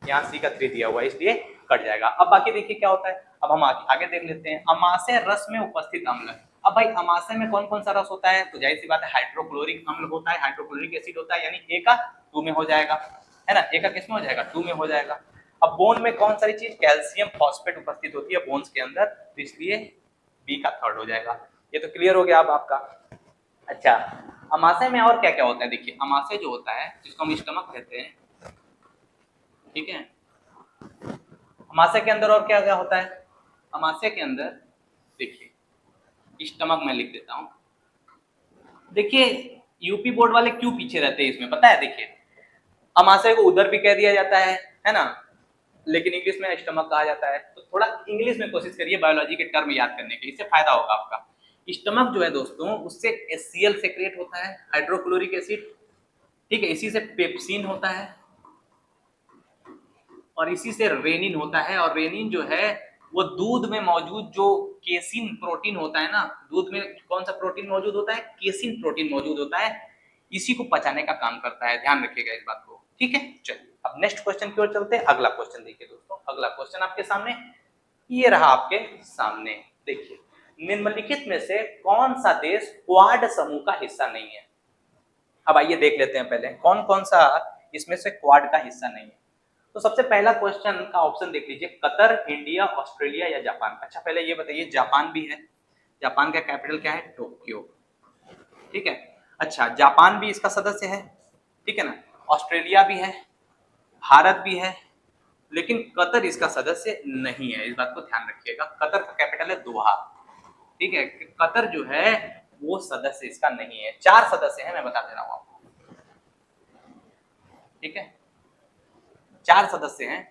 यहाँ सी का 3 दिया हुआ है इसलिए कट जाएगा। अब बाकी देखिए क्या होता है, अब हम आगे देख लेते हैं। अमाशय रस में उपस्थित अम्ल। अब भाई अमाशय में कौन कौन सा रस होता है, तो जाहिर सी बात है हाइड्रोक्लोरिक अम्ल होता है, हाइड्रोक्लोरिक एसिड होता है, यानी ए का 2 में हो जाएगा, है ना, ए का किस में हो जाएगा, 2 में हो जाएगा। अब बोन में कौन सारी चीज, कैल्शियम फॉस्फेट उपस्थित होती है बोन्स के अंदर, तो इसलिए बी का 3rd हो जाएगा। ये तो क्लियर हो गया अब आपका। अच्छा अमाशय में और क्या क्या होता है, देखिए अमाशय जो होता है जिसको हम स्टमक कहते हैं, ठीक है, अमाशय के अंदर और क्या क्या होता है, अमाशय के अंदर देखिए स्टमक मैं लिख देता हूं। देखिए यूपी बोर्ड वाले क्यों पीछे रहते हैं इसमें, पता है? देखिए अमाशय को उदर भी कह दिया जाता है ना, लेकिन इंग्लिश में स्टमक कहा जाता है। तो थोड़ा इंग्लिश में कोशिश करिए बायोलॉजी के टर्म याद करने के, इससे फायदा होगा आपका। स्टमक जो है दोस्तों, उससे HCl सेक्रेट होता है, हाइड्रोक्लोरिक एसिड, ठीक है, इसी से पेप्सिन होता है और इसी से रेनिन होता है। और रेनिन जो है वो दूध में मौजूद जो केसिन प्रोटीन होता है ना, दूध में कौन सा प्रोटीन मौजूद होता है? केसिन प्रोटीन मौजूद होता है, इसी को पचाने का काम करता है। ध्यान रखिएगा इस बात को, ठीक है। चलिए अब नेक्स्ट क्वेश्चन की ओर चलते हैं। अगला क्वेश्चन देखिए दोस्तों, अगला क्वेश्चन आपके सामने ये रहा, आपके सामने देखिए, निम्नलिखित में से कौन सा देश क्वाड समूह का हिस्सा नहीं है? अब आइए देख लेते हैं पहले कौन कौन सा इसमें से क्वाड का हिस्सा नहीं है। तो सबसे पहला क्वेश्चन का ऑप्शन देख लीजिए, कतर, इंडिया, ऑस्ट्रेलिया या जापान। अच्छा पहले ये बताइए, जापान भी है, जापान का कैपिटल क्या है? टोक्यो, ठीक है। अच्छा जापान भी इसका सदस्य है, ठीक है ना, ऑस्ट्रेलिया भी है, भारत भी है, लेकिन कतर इसका सदस्य नहीं है। इस बात को ध्यान रखिएगा। कतर का कैपिटल है दोहा, ठीक है। कतर जो है वो सदस्य इसका नहीं है। 4 सदस्य हैं, मैं बता दे रहा हूं आपको, ठीक है, 4 सदस्य हैं।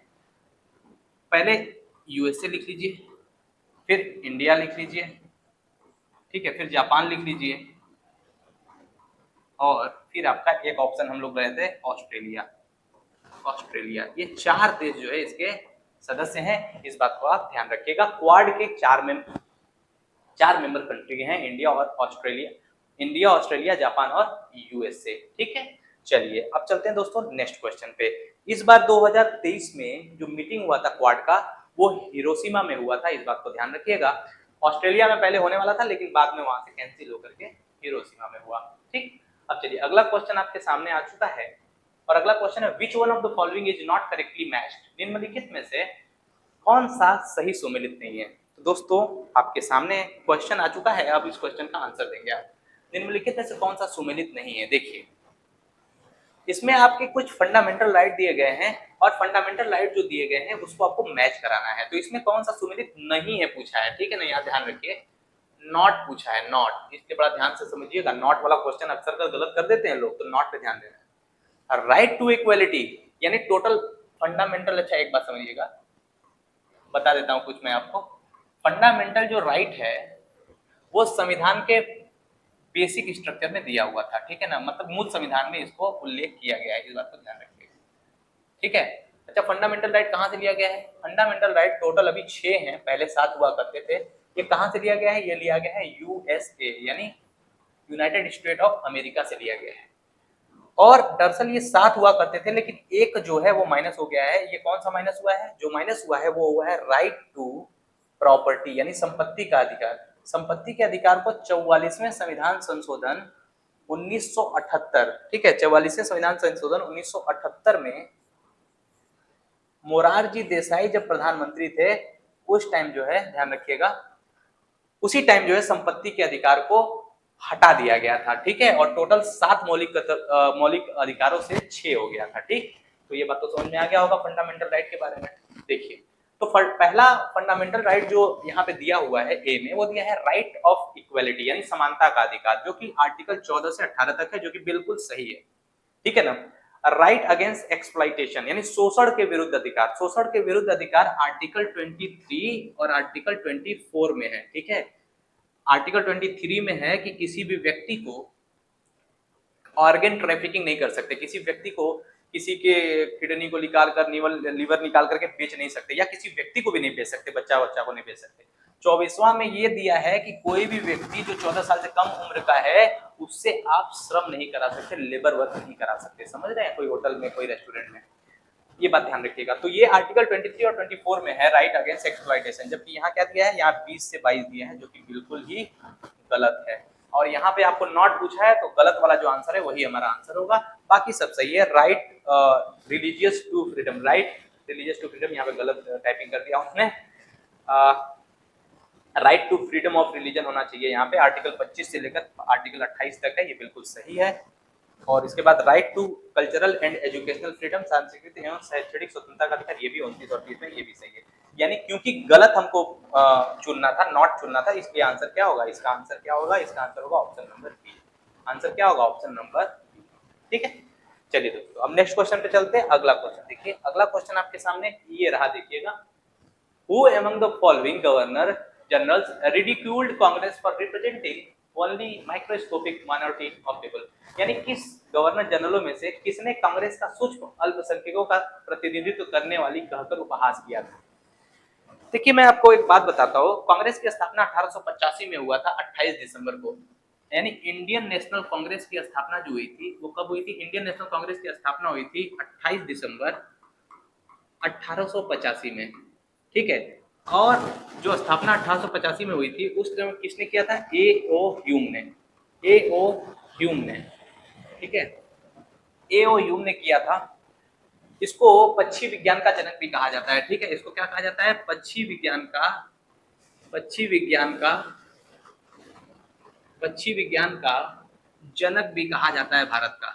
पहले यूएसए लिख लीजिए, फिर इंडिया लिख लीजिए, ठीक है, फिर जापान लिख लीजिए, और फिर आपका एक ऑप्शन हम लोग रहे थे ऑस्ट्रेलिया। ऑस्ट्रेलिया, ये 4 देश जो है इसके सदस्य हैं। इस बात को आप ध्यान रखिएगा। क्वाड के 4 मेंबर कंट्री हैं, इंडिया और ऑस्ट्रेलिया, इंडिया, ऑस्ट्रेलिया, जापान और यूएसए, ठीक है। चलिए अब चलते हैं दोस्तों नेक्स्ट क्वेश्चन पे। इस बार 2023 में जो मीटिंग हुआ था क्वाड का, वो हिरोशिमा में हुआ था, इस बात को ध्यान रखिएगा। ऑस्ट्रेलिया में पहले होने वाला था, लेकिन बाद में वहां से कैंसिल होकर के हिरोशिमा में हुआ, ठीक। अब चलिए अगला क्वेश्चन आपके सामने आ चुका है, और अगला क्वेश्चन है, which one of the following is not correctly matched. निम्नलिखित में से कौन सा सही सुमेलित नहीं है? तो दोस्तों आपके सामने क्वेश्चन आ चुका है, अब इस क्वेश्चन का आंसर देंगे आप। निम्नलिखित में से कौन सा सुमेलित नहीं है? देखिए इसमें आपके कुछ फंडामेंटल राइट दिए गए हैं, और फंडामेंटल राइट जो दिए गए हैं उसको आपको मैच कराना है। तो इसमें कौन सा सुमेलित नहीं है पूछा है, ठीक है ना, यहाँ ध्यान रखिए, नॉट पूछा है, नॉट, इसलिए बड़ा ध्यान से समझिएगा। नॉट वाला क्वेश्चन अक्सर कर गलत कर देते हैं लोग, तो नॉट पे ध्यान देना है। राइट टू इक्वालिटी यानी टोटल फंडामेंटल, अच्छा एक बात समझिएगा, बता देता हूं कुछ मैं आपको। फंडामेंटल जो राइट है वो संविधान के बेसिक स्ट्रक्चर में दिया हुआ था, ठीक है ना, मतलब मूल संविधान में इसको उल्लेख किया गया है, इस बात को ध्यान रखिएगा, ठीक है। अच्छा फंडामेंटल राइट कहाँ से लिया गया है? फंडामेंटल राइट टोटल अभी 6 हैं, पहले 7 हुआ करते थे। ये कहाँ से लिया गया है? ये लिया गया है यूएसए यानी यूनाइटेड स्टेट ऑफ अमेरिका से लिया गया है। और दरअसल ये 7 हुआ करते थे, लेकिन एक जो है वो माइनस हो गया है। ये कौन सा माइनस हुआ है? जो माइनस हुआ है वो हुआ है राइट टू प्रॉपर्टी यानी संपत्ति का अधिकार। संपत्ति के अधिकार को 44वें संविधान संशोधन 1978, ठीक है, 44वें संविधान संशोधन 1978 में मोरारजी देसाई जब प्रधानमंत्री थे, उस टाइम जो है ध्यान रखिएगा, उसी टाइम जो है संपत्ति के अधिकार को हटा दिया गया था, ठीक है। और टोटल 7 मौलिक अधिकारों से 6 हो गया था, ठीक। तो ये बात तो समझ में आ गया होगा फंडामेंटल राइट के बारे में। देखिए तो पहला फंडामेंटल राइट जो यहाँ पे दिया हुआ है ए में, वो दिया है राइट ऑफ इक्वालिटी यानी समानता का अधिकार, जो कि आर्टिकल 14 से 18 तक है, जो कि बिल्कुल सही है, ठीक है ना। राइट अगेंस्ट एक्सप्लॉइटेशन यानी शोषण के विरुद्ध अधिकार, शोषण के विरुद्ध अधिकार आर्टिकल 23 और आर्टिकल 24 में है, ठीक है। आर्टिकल 23 में है कि किसी भी व्यक्ति को ऑर्गन ट्रैफिकिंग नहीं कर सकते, किसी व्यक्ति को किसी के किडनी को निकाल कर लीवर निकाल करके बेच नहीं सकते, या किसी व्यक्ति को भी नहीं बेच सकते, बच्चा को नहीं बेच सकते। 24वां में ये दिया है कि कोई भी व्यक्ति जो 14 साल से कम उम्र का है उससे आप श्रम नहीं करा सकते, लेबर वर्क नहीं करा सकते, समझ रहे हैं, कोई होटल में, कोई रेस्टोरेंट में, ये बात ध्यान रखिएगा। तो ये आर्टिकल 23 और 24 में है राइट अगेंस्ट एक्सप्लॉइटेशन, जबकि यहाँ क्या दिया है? यहाँ 20 से 22 दिया है, जो कि बिल्कुल ही गलत है। और यहाँ पे आपको नॉट पूछा है, तो गलत वाला जो आंसर है वही हमारा आंसर होगा, बाकी सब सही है। Right religious to freedom, right religious to freedom, यहाँ पे गलत टाइपिंग कर दिया उसने, right to freedom of religion होना चाहिए यहाँ पे, आर्टिकल 25 से लेकर आर्टिकल 28 तक है, ये बिल्कुल सही है। और इसके बाद right to cultural and educational freedom, सांस्कृतिक एवं शैक्षणिक स्वतंत्रता का अधिकार, ये भी 29 और 30 में, ये भी सही है। यानी क्योंकि गलत हमको चुनना था, नॉट चुनना था, इसलिए आंसर क्या होगा, इसका आंसर क्या होगा, इसका आंसर होगा ऑप्शन नंबर बी। आंसर क्या होगा, ऑप्शन नंबर बी। ठीक है, चलिए दोस्तों अब नेक्स्ट क्वेश्चन पे चलते हैं। अगला क्वेश्चन देखिए, अगला क्वेश्चन आपके सामने ये रहा, देखिएगा। Who among the following governor generals ridiculed Congress for representing only microscopic minority of people? यानी किस गवर्नर जनरलों में से किसने कांग्रेस का सूक्ष्म अल्पसंख्यकों का प्रतिनिधित्व करने वाली कहकर उपहास किया था? देखिए मैं आपको एक बात बताता हूँ, कांग्रेस की स्थापना 1885 में हुआ था 28 दिसंबर को। यानी इंडियन नेशनल कांग्रेस की स्थापना जो हुई थी वो कब हुई थी? इंडियन नेशनल कांग्रेस की स्थापना हुई थी 28 दिसंबर 1885 में। ठीक है, और जो स्थापना 1885 में हुई थी उस समय किसने किया था? ए ओ ह्यूम ने। ए ओ ह्यूम ने, ठीक है, ए ओ ह्यूम ने किया था। इसको पक्षी विज्ञान का जनक भी कहा जाता है। ठीक है, इसको क्या कहा जाता है? पक्षी विज्ञान का, पक्षी विज्ञान का, पक्षी विज्ञान का जनक भी कहा जाता है भारत का।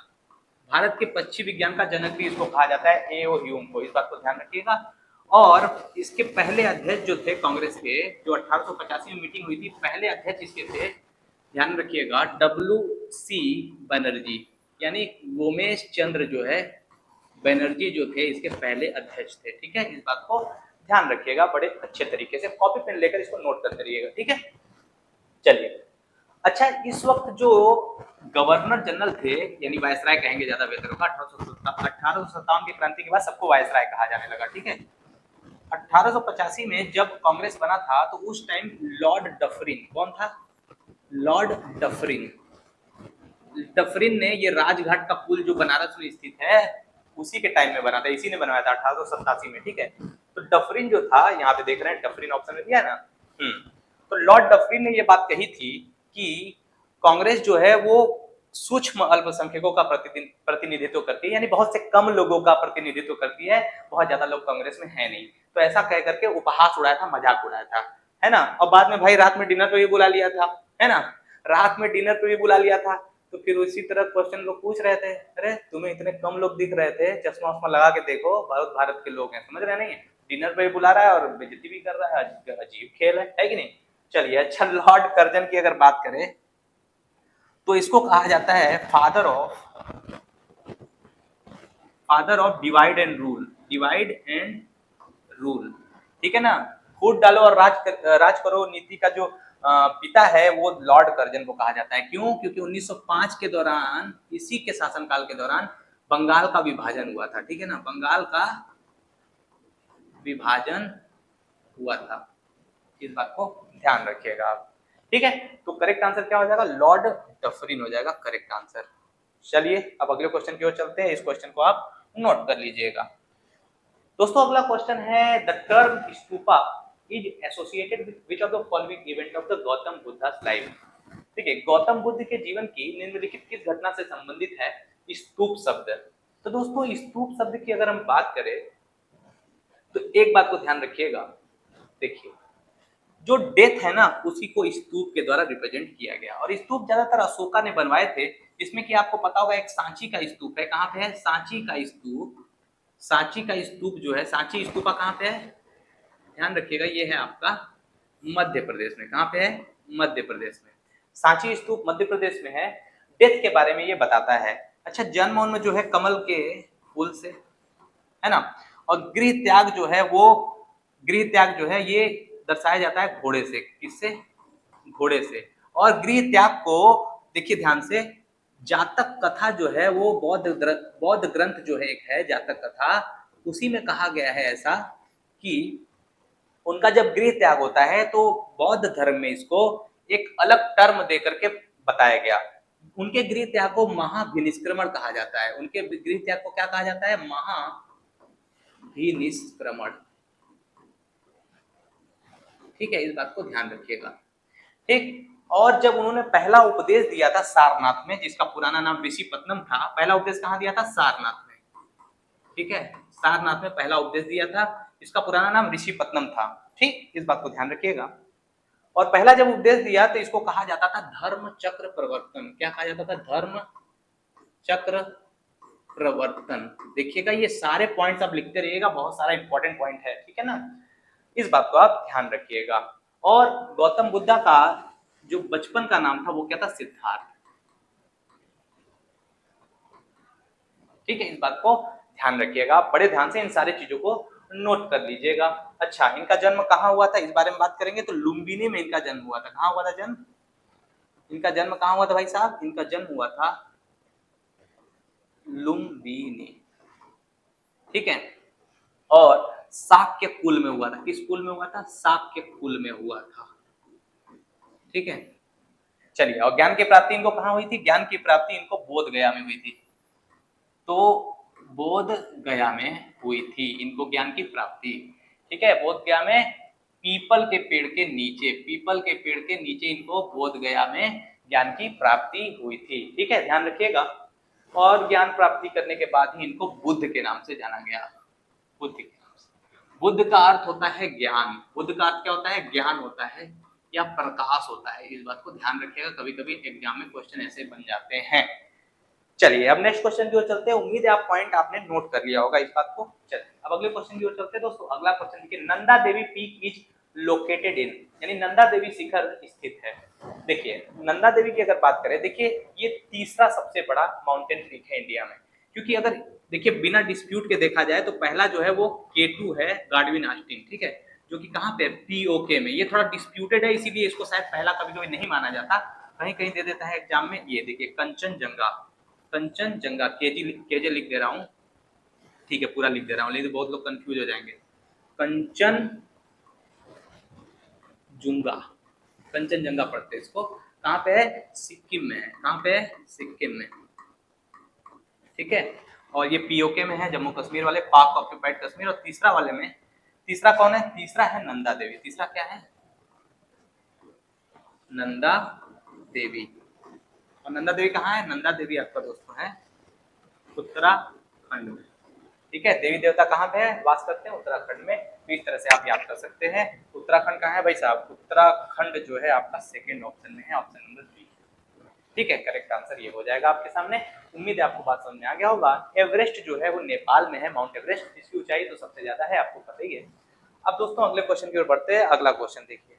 भारत के पक्षी विज्ञान का जनक भी इसको कहा जाता है, ए ओ ह्यूम को। इस बात को ध्यान रखिएगा। और इसके पहले अध्यक्ष जो थे कांग्रेस के, जो 1885 में मीटिंग हुई थी, पहले अध्यक्ष इसके थे, ध्यान रखिएगा, डब्ल्यू सी बनर्जी। यानी उमेश चंद्र जो है बनर्जी जो थे इसके पहले अध्यक्ष थे। ठीक है, इस बात को ध्यान रखिएगा बड़े अच्छे तरीके से, कॉपी पेन लेकर इसको नोट करते रहिएगा। ठीक है, चलिए। अच्छा, इस वक्त जो गवर्नर जनरल थे, यानी वायसराय कहेंगे ज्यादा बेहतर होगा, 1857 की क्रांति के बाद सबको वायसराय कहा जाने लगा। ठीक है, 1885 में जब कांग्रेस बना था तो उस टाइम लॉर्ड डफरिन, कौन था? Lord Dufferin. डफरिन ने ये राजघाट का पुल जो बनारस में स्थित है उसी के टाइम में बना था, इसी ने बनवाया था 1887 में। ठीक है, तो डफरिन जो था, यहाँ पे देख रहे हैं डफरिन ऑप्शन में दिया है ना। तो लॉर्ड डफरिन ने ये बात कही थी कि कांग्रेस जो है वो सूक्ष्म अल्पसंख्यकों का प्रतिनिधित्व करती है, यानी बहुत से कम लोगों का प्रतिनिधित्व करती है, बहुत ज्यादा लोग कांग्रेस में है नहीं। तो ऐसा कह करके उपहास उड़ाया था, मजाक उड़ाया था, है ना। और बाद में भाई रात में डिनर पे भी बुला लिया था, है ना, रात में डिनर पे भी बुला लिया था। तो फिर उसी तरह क्वेश्चन लोग पूछ रहे थे, अरे तुम्हें इतने कम लोग दिख रहे थे, चश्मा वश्मा लगा के देखो, भारत के लोग हैं, समझ रहे नहीं? डिनर पे बुला रहा है और बेइज्जती भी कर रहा है, अजीब खेल है कि नहीं। चलिए, अच्छा, लॉर्ड कर्जन की अगर बात करें तो इसको कहा जाता है father of divide and rule. Divide and rule, ठीक है ना। फूट डालो और राज करो नीति का जो पिता है वो लॉर्ड कर्जन को कहा जाता है। क्यों? क्योंकि 1905 के दौरान, इसी के शासनकाल के दौरान बंगाल का विभाजन हुआ था। ठीक है ना, बंगाल का विभाजन हुआ था, इस बात को ध्यान रखिएगा आप। ठीक है, तो करेक्ट आंसर क्या हो जाएगा? लॉर्ड डफरिन हो जाएगा करेक्ट आंसर। चलिए अब अगले क्वेश्चन की ओर चलते हैं, इस क्वेश्चन को आप नोट कर लीजिएगा। दोस्तों अगला क्वेश्चन है, the term stupa is associated with which of the following event of the Gautam Buddhas life. ठीक है, गौतम बुद्ध के जीवन की निम्नलिखित किस घटना से संबंधित है स्तूप शब्द? तो दोस्तों स्तूप शब्द की अगर हम बात करें तो एक बात को ध्यान रखिएगा, देखिए जो डेथ है ना उसी को स्तूप के द्वारा रिप्रेजेंट किया गया, और स्तूप ज्यादातर अशोका ने बनवाए थे, जिसमें कि आपको पता होगा एक सांची का स्तूप है। कहाँ पे है? सांची का स्तूप। सांची का स्तूप जो है, सांची स्तूपा कहाँ पे है? ध्यान रखिएगा, ये है आपका मध्य प्रदेश में। कहाँ पे है? मध्य प्रदेश में। सांची स्तूप मध्य प्रदेश में है। डेथ के बारे में ये बताता है। अच्छा, जन्म उनमें जो है कमल के फूल से, है ना। और गृह त्याग जो है वो, गृह त्याग जो है ये दर्शाया जाता है घोड़े से। किससे? घोड़े से। और गृह त्याग को देखिए ध्यान से, जातक कथा जो है वो बौद्ध ग्रंथ जो है एक है जातक कथा, उसी में कहा गया है ऐसा कि उनका जब गृह त्याग होता है तो बौद्ध धर्म में इसको एक अलग टर्म दे करके बताया गया। उनके गृह त्याग को महाभिनिष्क्रमण कहा जाता है। उनके गृह त्याग को क्या कहा जाता है? महाभिनिष्क्रमण। ठीक है, इस बात को ध्यान रखिएगा। ठीक, और जब उन्होंने पहला उपदेश दिया था सारनाथ में, जिसका पुराना नाम ऋषिपत्नम था, पहला उपदेश कहाँ दिया था? सारनाथ में। ठीक है, सारनाथ में पहला उपदेश दिया था, इसका पुराना नाम ऋषिपत्नम था। ठीक, इस बात को ध्यान रखिएगा। और पहला जब उपदेश दिया तो इसको कहा जाता था धर्म चक्र प्रवर्तन। क्या कहा जाता था? धर्म चक्र प्रवर्तन। देखिएगा ये सारे पॉइंट्स आप लिखते रहिएगा, बहुत सारा इंपॉर्टेंट पॉइंट है। ठीक है ना, इस बात को आप ध्यान रखिएगा। और गौतम बुद्धा का जो बचपन का नाम था वो क्या था? सिद्धार्थ। ठीक है, इस बात को ध्यान रखिएगा, आप बड़े ध्यान से इन सारी चीजों को नोट कर लीजिएगा। अच्छा, इनका जन्म कहाँ हुआ था इस बारे में बात करेंगे तो लुम्बिनी में इनका जन्म हुआ था। कहाँ हुआ था जन्म? इनका जन्म कहाँ हुआ था भाई साहब? इनका जन्म हुआ था लुम्बिनी। ठीक है, और शाक्य कुल में हुआ था। किस कुल में हुआ था? शाक्य कुल में हुआ था। ठीक है, चलिए, और ज्ञान की प्राप्ति इनको कहाँ हुई थी? ज्ञान की प्राप्ति इनको बोध गया में हुई थी। तो बोध गया में हुई थी इनको ज्ञान की प्राप्ति। ठीक है, बोध गया में पीपल के पेड़ के नीचे, पीपल के पेड़ के नीचे इनको बोध गया में ज्ञान की प्राप्ति हुई थी। ठीक है, ध्यान रखिएगा। और ज्ञान प्राप्ति करने के बाद ही इनको बुद्ध के नाम से जाना गया। बुद्ध के नाम से। बुद्ध का अर्थ होता है ज्ञान। बुद्ध का अर्थ क्या होता है? ज्ञान होता है या प्रकाश होता है। इस बात को ध्यान रखिएगा, कभी कभी एग्जाम में क्वेश्चन ऐसे बन जाते हैं। चलिए, अब नेक्स्ट क्वेश्चन की ओर चलते हैं। उम्मीद है आप पॉइंट आपने नोट कर लिया होगा इस बात को। चलिए, अब अगले क्वेश्चन की ओर चलते हैं दोस्तों। अगला क्वेश्चन देखिए, Nanda Devi peak is located in, यानी नंदा देवी शिखर स्थित है। देखिए, नंदा देवी की अगर बात करें, देखिए ये तीसरा सबसे बड़ा माउंटेन पीक है इंडिया में। क्योंकि अगर देखिए बिना डिस्प्यूट के देखा जाए तो पहला जो है वो K2 है, गार्डविन ऑस्टिन। ठीक है, जो कि कहाँ पे? POK में। ये थोड़ा डिस्प्यूटेड है, इसीलिए इसको शायद पहला कभी कभी नहीं माना जाता, कहीं कहीं दे देता है एग्जाम में। ये देखिए कंचनजंगा, कंचनजंगा, केजे लिख दे रहा हूँ। ठीक है, पूरा लिख दे रहा हूँ, लेकिन बहुत लोग कंफ्यूज हो जाएंगे। कंचनजुंगा, कंचनजंगा पढ़ते हैं इसको। कहाँ पे है? सिक्किम में है। कहाँ पे है? सिक्किम में। ठीक है, और ये POK में है, जम्मू कश्मीर वाले, पाक ऑक्यूपाइड कश्मीर। और तीसरा वाले में, तीसरा कौन है? तीसरा है नंदा देवी। तीसरा क्या है? नंदा देवी। और नंदा देवी कहाँ है? नंदा देवी आपका दोस्तों है उत्तराखंड में। ठीक है, देवी देवता कहाँ पे है? वास करते हैं उत्तराखंड में। तो इस तरह से आप याद कर सकते हैं। उत्तराखंड कहाँ है भाई साहब? उत्तराखंड जो है आपका सेकंड ऑप्शन में है, ऑप्शन नंबर 3। ठीक है, करेक्ट आंसर ये हो जाएगा आपके सामने। उम्मीद है आपको बात समझ में आ गया होगा। एवरेस्ट जो है वो नेपाल में है, माउंट एवरेस्ट। इसकी ऊंचाई तो सबसे ज्यादा है, आपको पता ही है। अब दोस्तों अगले क्वेश्चन की ओर बढ़ते हैं। अगला क्वेश्चन देखिए,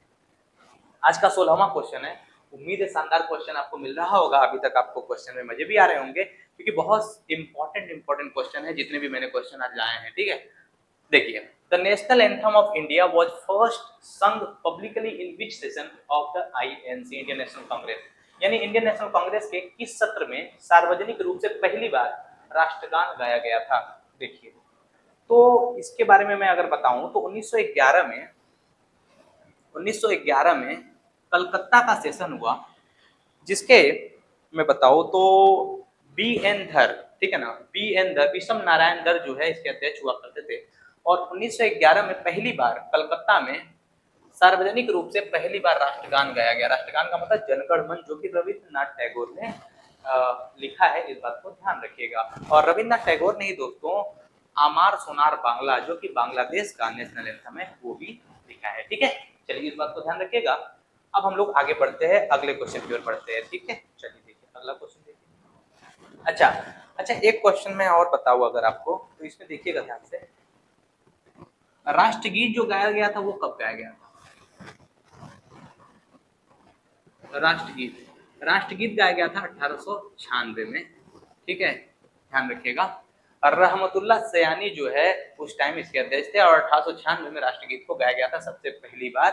आज का 16वां क्वेश्चन है। उम्मीद है शानदार क्वेश्चन आपको मिल रहा होगा। अभी तक आपको क्वेश्चन में मजे भी आ रहे होंगे, क्योंकि बहुत इंपॉर्टेंट क्वेश्चन है जितने भी मैंने क्वेश्चन आज लाए हैं। ठीक है, देखिए, the national anthem of India was first sung publicly in which session of the INC, Indian National Congress. यानी इंडियन नेशनल कांग्रेस के किस सत्र में सार्वजनिक रूप से पहली बार राष्ट्रगान गाया गया था? देखिए, तो इसके बारे में मैं अगर बताऊं तो 1911 में कलकत्ता का सेशन हुआ, जिसके मैं बताऊं तो BN धर, ठीक है ना, BN धर, विषम नारायण धर जो है इसके अध्यक्ष हुआ करते थे। और 1911 में पहली बार कलकत्ता में सार्वजनिक रूप से पहली बार राष्ट्रगान गाया गया। राष्ट्रगान का मतलब जनगण मन, जो कि रविन्द्रनाथ टैगोर ने लिखा है। इस बात को ध्यान रखिएगा। और रविन्द्रनाथ टैगोर ने ही दोस्तों आमार सोनार बांग्ला, जो कि बांग्लादेश का नेशनल एंथम है, वो भी लिखा है। ठीक है, चलिए इस बात को ध्यान रखिएगा। अब हम लोग आगे बढ़ते हैं, अगले क्वेश्चन की ओर बढ़ते हैं। ठीक है, चलिए देखिए अगला क्वेश्चन देखिए। अच्छा, एक क्वेश्चन मैं और बताऊं अगर आपको, तो इसमें देखिएगा ध्यान से। राष्ट्रगीत जो गाया गया था वो कब गाया गया था? राष्ट्रगीत गाया गया था 1896 में। ठीक है, ध्यान रखिएगा। रहमतुल्लाह सयानी जो है उस टाइम इसके अध्यक्ष थे, और 1896 में राष्ट्रगीत को गाया गया था सबसे पहली बार।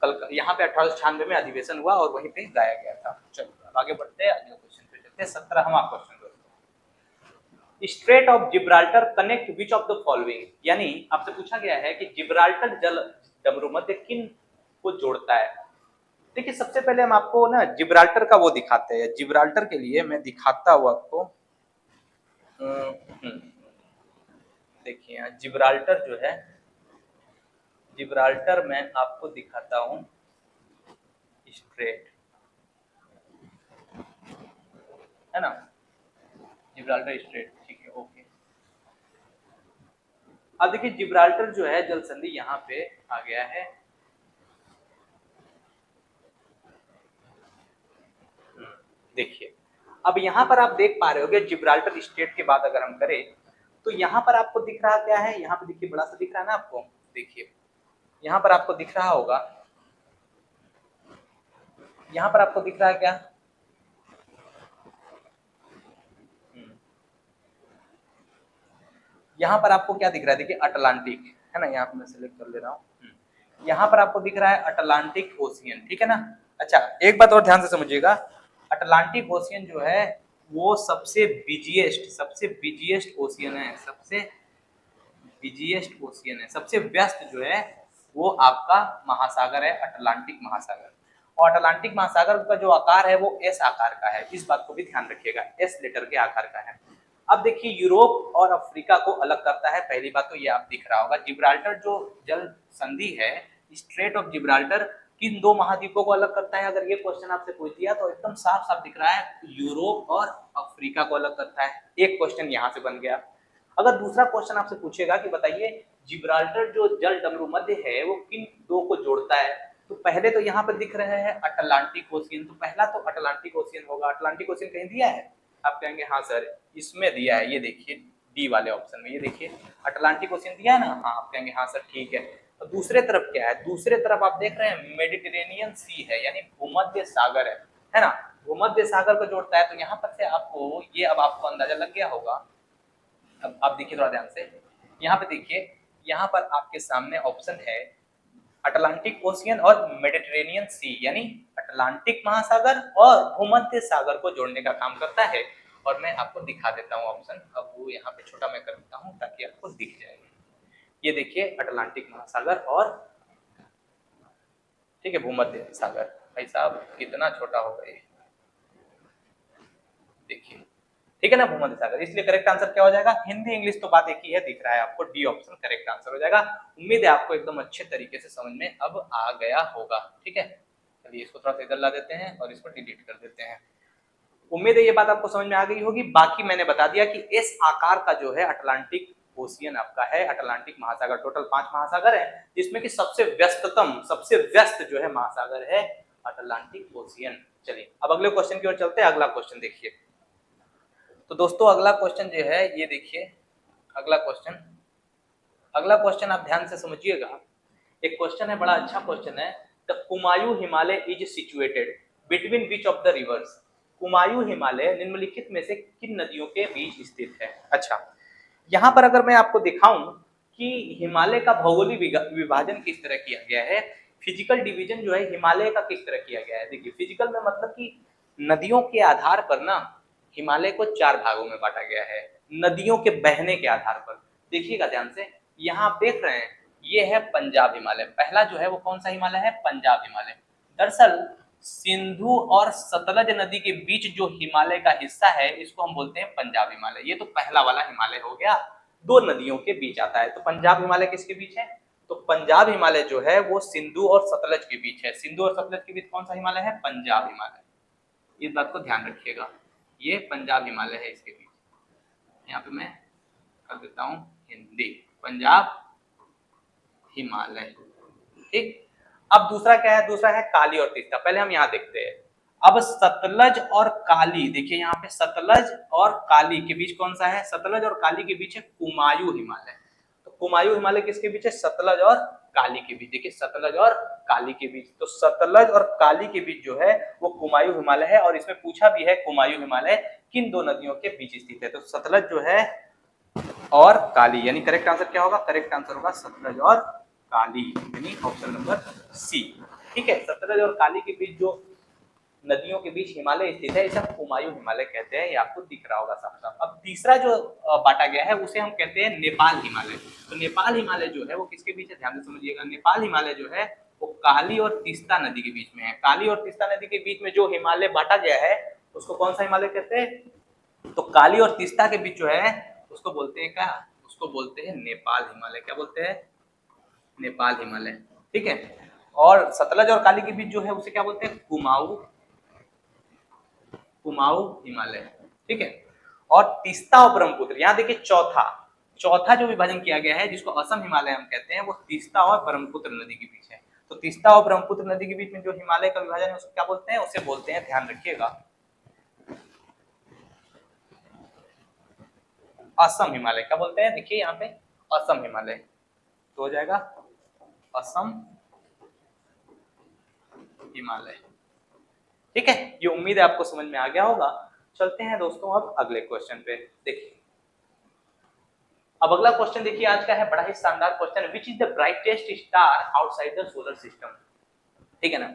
कल यहाँ पे 1896 में अधिवेशन हुआ और वहीं पे गाया गया था। चलो अब आगे बढ़ते हैं, अगले क्वेश्चन पे चलते हैं। 17वां क्वेश्चन दोस्तों, straight of Gibraltar connect which of the following. यानी आपसे पूछा गया है कि जिब्राल्टर जल डमरू मध्य किन को जोड़ता है। देखिए, सबसे पहले हम आपको ना जिब्राल्टर का वो दिखाते हैं। जिब्राल्टर के लिए मैं दिखाता हूँ आपको। देखिए यहाँ जिब्राल्टर जो है, जिब्राल्टर मैं आपको दिखाता हूँ स्ट्रेट, है ना, जिब्राल्टर स्ट्रेट। ठीक है, ओके। अब देखिए जिब्राल्टर जो है जल संधि यहाँ पे आ गया है। देखिए, अब यहाँ पर आप देख पा रहे होगे जिब्राल्टर स्ट्रेट के बाद अगर हम करें तो यहाँ पर आपको दिख रहा क्या है? यहाँ पे देखिए बड़ा सा दिख रहा है ना आपको। देखिए यहाँ पर आपको दिख रहा होगा, यहाँ पर आपको दिख रहा है क्या? यहाँ पर आपको क्या दिख रहा है? देखिए अटलांटिक है ना, यहाँ पर मैं सिलेक्ट कर ले रहा हूँ। यहाँ पर आपको दिख रहा है अटलांटिक ओशियन, ठीक है ना। अच्छा एक बात और ध्यान से समझिएगा, अटलांटिक ओशियन जो है वो सबसे बिजिएस्ट ओशियन है, सबसे व्यस्त जो है वो आपका महासागर है अटलांटिक महासागर। और अटलांटिक महासागर का जो आकार है वो एस आकार का है, इस बात को भी ध्यान रखिएगा, एस लेटर के आकार का है। अब देखिए यूरोप और अफ्रीका को अलग करता है, पहली बात तो ये आप दिख रहा होगा। जिब्राल्टर जो जल संधि है, स्ट्रेट ऑफ जिब्राल्टर, किन दो महाद्वीपों को अलग करता है? अगर ये क्वेश्चन आपसे पूछ दिया तो एकदम साफ साफ दिख रहा है, यूरोप और अफ्रीका को अलग करता है। एक क्वेश्चन यहाँ से बन गया। अगर दूसरा क्वेश्चन आपसे पूछेगा कि बताइए जिब्राल्टर जो जल डमरू मध्य है वो किन दो को जोड़ता है, तो पहले तो यहाँ पर दिख रहे हैं अटलांटिक ओशियन, तो पहला तो अटलांटिक ओशियन होगा। अटलांटिक ओशियन कहीं दिया है? आप कहेंगे हाँ सर इसमें दिया है, ये देखिए डी वाले ऑप्शन में, ये देखिए अटलांटिक ओशियन दिया है ना। हाँ आप कहेंगे हाँ सर ठीक है। तो दूसरे तरफ क्या है? दूसरे तरफ आप देख रहे हैं मेडिटेरेनियन सी है, यानी भूमध्य सागर है ना। भूमध्य सागर को जोड़ता है, तो यहाँ पर से आपको ये, अब आपको अंदाजा लग गया होगा। अब आप देखिए थोड़ा ध्यान से, यहाँ पे देखिए, यहाँ पर आपके सामने ऑप्शन है अटलांटिक ओशियन और मेडिटेरेनियन सी, यानी अटलांटिक महासागर और भूमध्य सागर को जोड़ने का काम करता है। और मैं आपको दिखा देता हूँ ऑप्शन, अब वो यहाँ पे छोटा मैं कर देता हूँ ताकि आपको दिख जाए। ये देखिए अटलांटिक महासागर और ठीक है भूमध्य सागर, भाई साहब कितना छोटा होगा ये, देखिए ठीक है ना, भूमध्य सागर। इसलिए करेक्ट आंसर क्या हो जाएगा? हिंदी इंग्लिश तो बात एक ही है, दिख रहा है आपको, डी ऑप्शन करेक्ट आंसर हो जाएगा। उम्मीद है आपको एकदम अच्छे तरीके से समझ में अब आ गया होगा, ठीक है। चलिए इसको थोड़ा सा इधर ला देते हैं और इसको डिलीट कर देते हैं। उम्मीद है ये बात आपको समझ में आ गई होगी। बाकी मैंने बता दिया कि इस आकार का जो है अटलांटिक ओशियन आपका है, अटलांटिक महासागर। टोटल 5 महासागर है, जिसमें कि सबसे व्यस्त जो है महासागर है अटलांटिक ओशियन। चलिए अब अगले क्वेश्चन की ओर चलते हैं। अगला क्वेश्चन देखिए, तो दोस्तों अगला क्वेश्चन जो है ये देखिए, अगला क्वेश्चन आप ध्यान से समझिएगा। एक क्वेश्चन है, बड़ा अच्छा क्वेश्चन है। The Kumaon Himalaya is situated between which of the reverse? Kumaon Himalaya निम्नलिखित में से किन नदियों के बीच स्थित है? अच्छा यहाँ पर अगर मैं आपको दिखाऊं कि हिमालय का भौगोलिक विभाजन किस तरह किया गया है, फिजिकल डिवीजन जो है हिमालय का किस तरह किया गया है। देखिए फिजिकल में मतलब कि नदियों के आधार पर ना हिमालय को 4 भागों में बांटा गया है, नदियों के बहने के आधार पर। देखिएगा ध्यान से, यहाँ आप देख रहे हैं ये है पंजाब हिमालय, पहला जो है वो कौन सा हिमालय है? पंजाब हिमालय। दरअसल सिंधु और सतलज नदी के बीच जो हिमालय का हिस्सा है इसको हम बोलते हैं पंजाब हिमालय। ये तो पहला वाला हिमालय हो गया, 2 नदियों के बीच आता है। तो पंजाब हिमालय किसके बीच है? तो पंजाब हिमालय जो है वो सिंधु और सतलज के बीच है। सिंधु और सतलज के बीच कौन सा हिमालय है? पंजाब हिमालय। इस बात को ध्यान रखिएगा, ये पंजाब हिमालय है इसके बीच। यहाँ पे मैं कर देता हूँ हिंदी, पंजाब हिमालय, ठीक। अब दूसरा क्या है? दूसरा है काली और तीस्ता। पहले हम यहाँ देखते हैं। अब सतलज और काली, देखिए यहाँ पे सतलज और काली के बीच कौन सा है? सतलज और काली के बीच है कुमायूं हिमालय। तो कुमायूं हिमालय किसके बीच है? सतलज और काली के बीच। देखिए सतलज और काली के बीच, तो सतलज और काली के बीच जो है वो कुमायूं हिमालय है। और इसमें पूछा भी है कुमायूं हिमालय किन 2 नदियों के बीच स्थित है, तो सतलज जो है और काली, यानी करेक्ट आंसर क्या होगा? करेक्ट आंसर होगा सतलज और काली, यानी ऑप्शन नंबर सी, ठीक है। सतलज और काली के बीच जो नदियों के बीच हिमालय स्थित है इसे कुमायूं हिमालय कहते हैं, ये आपको दिख रहा होगा साफ साफ। अब तीसरा जो बांटा गया है उसे हम कहते हैं नेपाल हिमालय। तो नेपाल हिमालय जो है वो किसके बीच है? ध्यान से समझिएगा, नेपाल हिमालय जो है वो काली और तीस्ता नदी के बीच में है। काली और तीस्ता नदी के बीच में जो हिमालय बांटा गया है उसको कौन सा हिमालय कहते हैं? तो काली और तीस्ता के बीच जो है उसको बोलते हैं क्या? उसको बोलते हैं नेपाल हिमालय। क्या बोलते हैं? नेपाल हिमालय, ठीक है। और सतलज और काली के बीच जो है उसे क्या बोलते हैं? कुमाऊं हिमालय, ठीक है। और तीस्ता और ब्रह्मपुत्र, यहाँ देखिए चौथा जो विभाजन किया गया है जिसको असम हिमालय हम कहते हैं वो तीस्ता और ब्रह्मपुत्र नदी के बीच है। तो तीस्ता और ब्रह्मपुत्र नदी के बीच में जो हिमालय का विभाजन है उसको क्या बोलते हैं? उसे बोलते हैं, ध्यान रखिएगा, असम हिमालय। क्या बोलते हैं? देखिए यहाँ पे असम हिमालय, तो हो जाएगा असम, हिमालय। ठीक है, ये उम्मीद है आपको समझ में आ गया होगा। चलते हैं दोस्तों अब अगले क्वेश्चन पे। देखिए अब अगला क्वेश्चन देखिए आज का है बड़ा ही शानदार question, which is the brightest star outside the solar system. ठीक है ना,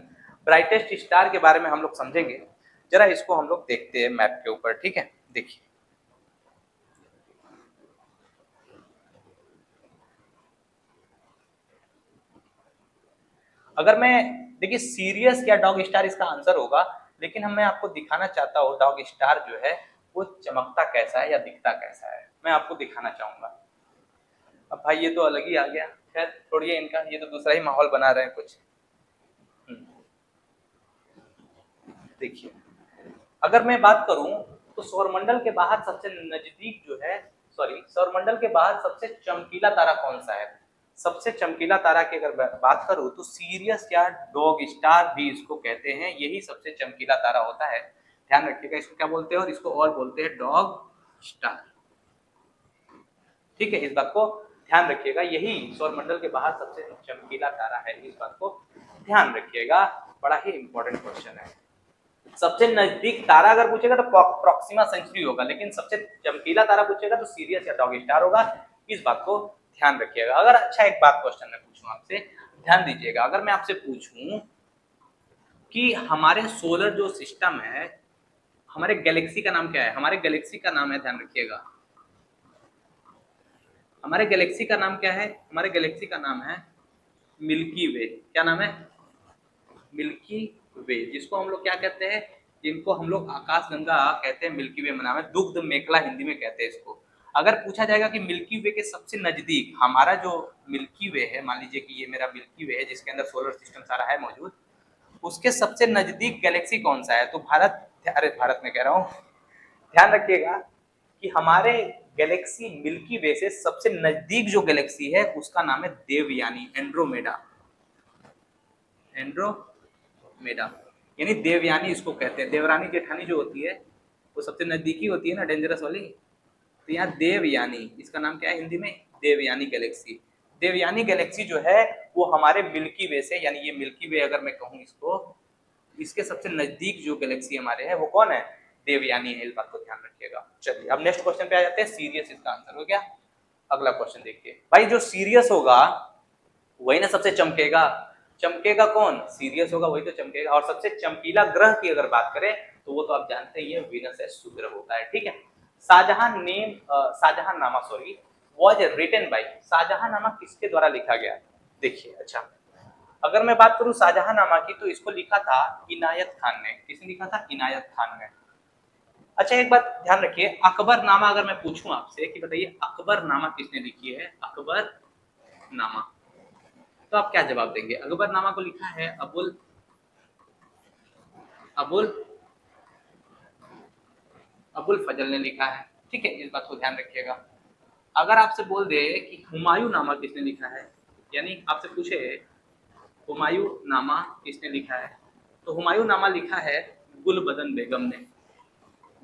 ब्राइटेस्ट स्टार के बारे में हम लोग समझेंगे, जरा इसको हम लोग देखते हैं मैप के ऊपर। ठीक है, देखिए अगर मैं, देखिए सीरियस या डॉग स्टार इसका आंसर होगा, लेकिन मैं आपको दिखाना चाहता हूँ डॉग स्टार जो है वो चमकता कैसा है या दिखता कैसा है, मैं आपको दिखाना चाहूंगा। अब भाई ये तो अलग ही आ गया, खैर छोड़िए इनका, ये तो दूसरा ही माहौल बना रहे हैं कुछ। देखिए अगर मैं बात करूं तो सौरमंडल के बाहर सबसे नजदीक जो है, सॉरी सौरमंडल के बाहर सबसे चमकीला तारा कौन सा है? सबसे चमकीला तारा की अगर बात करूं तो सीरियस या डॉग स्टार भी इसको कहते हैं, यही सबसे चमकीला तारा होता है। ध्यान रखिएगा इसको क्या बोलते हैं, और इसको और बोलते हैं डॉग स्टार। ठीक है, इस बात को ध्यान रखिएगा, यही सौरमंडल के बाहर सबसे चमकीला तारा है, इस बात को ध्यान रखिएगा, बड़ा ही इंपॉर्टेंट क्वेश्चन है। सबसे नजदीक तारा अगर पूछेगा तो प्रॉक्सिमा सेंचुरी होगा, लेकिन सबसे चमकीला तारा पूछेगा तो सीरियस या डॉग स्टार होगा, इस बात को ध्यान रखिएगा। अगर अच्छा एक बात क्वेश्चन मैं पूछूं आपसे, ध्यान दीजिएगा, अगर मैं आपसे पूछूं कि हमारे सोलर जो सिस्टम है, हमारे गैलेक्सी का नाम क्या है? हमारे गैलेक्सी का नाम है, ध्यान रखिएगा, हमारे गैलेक्सी का नाम क्या है? हमारे गैलेक्सी का नाम है मिल्की वे। क्या नाम है? मिल्की वे, जिसको हम लोग क्या कहते हैं, जिनको हम लोग आकाश गंगा कहते हैं, मिल्की वे नाम है, दुग्ध मेखला हिंदी में कहते हैं इसको। अगर पूछा जाएगा कि मिल्की वे के सबसे नजदीक हमारा जो मिल्की वे है, मान लीजिए कि ये मेरा मिल्की वे है जिसके अंदर सोलर सिस्टम सारा है मौजूद, उसके सबसे नजदीक गैलेक्सी कौन सा है? तो भारत, अरे भारत में कह रहा हूँ, ध्यान रखिएगा कि हमारे गैलेक्सी मिल्की वे से सबसे नजदीक जो गैलेक्सी है उसका नाम है देवयानी, एंड्रोमेडा। एंड्रोमेडा यानी देवयानी इसको कहते हैं। देवरानी जेठानी जो होती है वो सबसे नजदीकी होती है ना, डेंजरस वाली, तो यहाँ देवयानी, इसका नाम क्या है हिंदी में? देवयानी गैलेक्सी। देवयानी गैलेक्सी जो है वो हमारे मिल्की वे से, यानी ये मिल्की वे अगर मैं कहूँ इसको, इसके सबसे नजदीक जो गैलेक्सी हमारे है वो कौन है? देवयानी है, इस बात को ध्यान रखिएगा। चलिए अब नेक्स्ट क्वेश्चन पे आ जाते हैं, सीरियस इसका आंसर हो गया। अगला क्वेश्चन देखिए भाई, जो सीरियस होगा वही ना सबसे चमकेगा, चमकेगा कौन? सीरियस होगा वही तो चमकेगा। और सबसे चमकीला ग्रह की अगर बात करें तो वो तो आप जानते ही है, वीनस है, शुक्र होता है। ठीक है, Shahjahan Nama sorry was written by, Shahjahan Nama किसके द्वारा लिखा गया? देखिए अच्छा, अगर मैं बात करूं शाहजहां नामा की तो इसको लिखा था इनायत खान ने। किसने लिखा था? इनायत खान ने। अच्छा एक बात ध्यान रखिए, अकबर नामा अगर मैं पूछूं आपसे कि बताइए अकबर नामा किसने लिखी है? अकबर नामा, तो आप क्या जवाब देंगे? अकबर नामा को लिखा है अबुल अबुल अबुल फजल ने लिखा है। ठीक है, इस बात को ध्यान रखिएगा। अगर आपसे बोल दे कि हुमायूं नामा किसने लिखा है, यानी आपसे पूछे हुमायूं नामा किसने लिखा है, तो हुमायूं नामा लिखा है गुलबदन बेगम ने,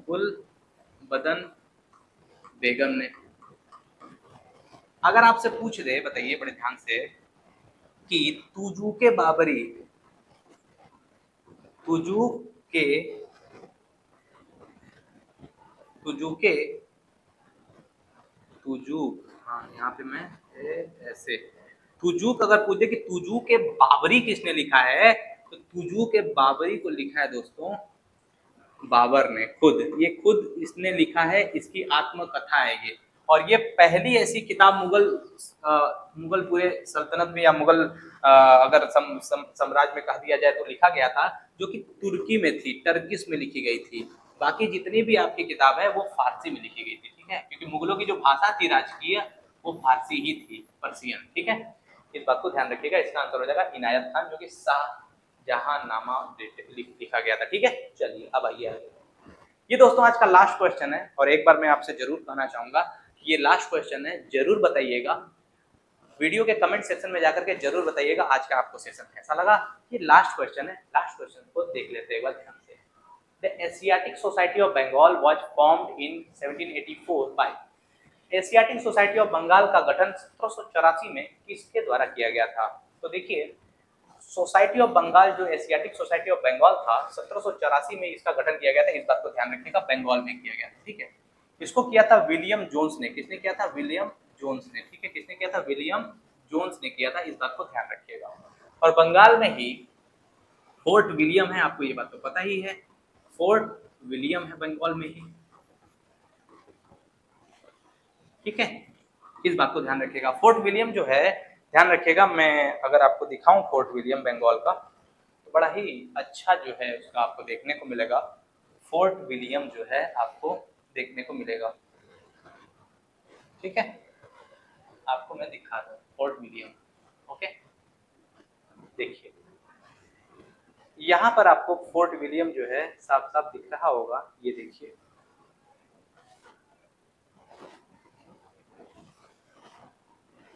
गुलबदन बेगम ने। अगर आपसे पूछ दे, बताइए बड़े ध्यान से, कि तुजूके बाबरी, तुजूके तुजूके तुजूक, हाँ यहाँ पे मैं ऐसे, तुजूक अगर पूछे कि तुजूक के बाबरी किसने लिखा है, तो तुजूक के बाबरी को लिखा है दोस्तों बाबर ने खुद। ये खुद इसने लिखा है, इसकी आत्मकथा है ये। और ये पहली ऐसी किताब मुगल पूरे सल्तनत में या मुगल अगर साम्राज्य में कह दिया जाए तो लिखा गया था, जो कि तुर्की में थी, टर्किश में लिखी गई थी। बाकी जितनी भी आपकी किताब है वो फारसी में लिखी गई थी। ठीक है, क्योंकि मुगलों की जो भाषा थी राजकीय वो फारसी ही थी, पर्सियन। ठीक है, इस बात को ध्यान रखिएगा। इसका आंसर हो जाएगा इनायत खान, जो कि शाहजहांनामा लिखा गया था। ठीक है, चलिए अब आइए, ये दोस्तों आज का लास्ट क्वेश्चन है, और एक बार मैं आपसे जरूर कहना चाहूंगा कि ये लास्ट क्वेश्चन है, जरूर बताइएगा वीडियो के कमेंट सेक्शन में जाकर के, जरूर बताइएगा आज का आपको सेशन कैसा लगा। ये लास्ट क्वेश्चन है, लास्ट क्वेश्चन को देख लेते हैं एक बार ध्यान से। The Asiatic Society of Bengal was formed in 1784 by, Asiatic Society of Bengal का गठन 1784 में किसके द्वारा किया गया था? तो देखिए सोसाइटी ऑफ बंगाल जो एशियाटिक सोसाइटी ऑफ बंगाल था 1784 में इसका गठन किया गया था। इस बात को ध्यान रखिएगा, बंगाल में किया गया था। ठीक है, इसको किया था विलियम जोन्स ने। किसने किया था? विलियम जोन्स ने। ठीक है, किसने किया था? विलियम जोन्स ने किया था। इस बात को ध्यान रखिएगा। और बंगाल में ही फोर्ट विलियम है, आपको ये बात तो पता ही है। फोर्ट विलियम है बंगाल में ही। ठीक है, इस बात को ध्यान रखिएगा। फोर्ट विलियम जो है, ध्यान रखिएगा, मैं अगर आपको दिखाऊं फोर्ट विलियम बंगाल का, तो बड़ा ही अच्छा जो है उसका आपको देखने को मिलेगा। फोर्ट विलियम जो है आपको देखने को मिलेगा। ठीक है, आपको मैं दिखा दूं फोर्ट विलियम। ओके, देखिए यहाँ पर आपको फोर्ट विलियम जो है साफ साफ दिख रहा होगा। ये देखिए,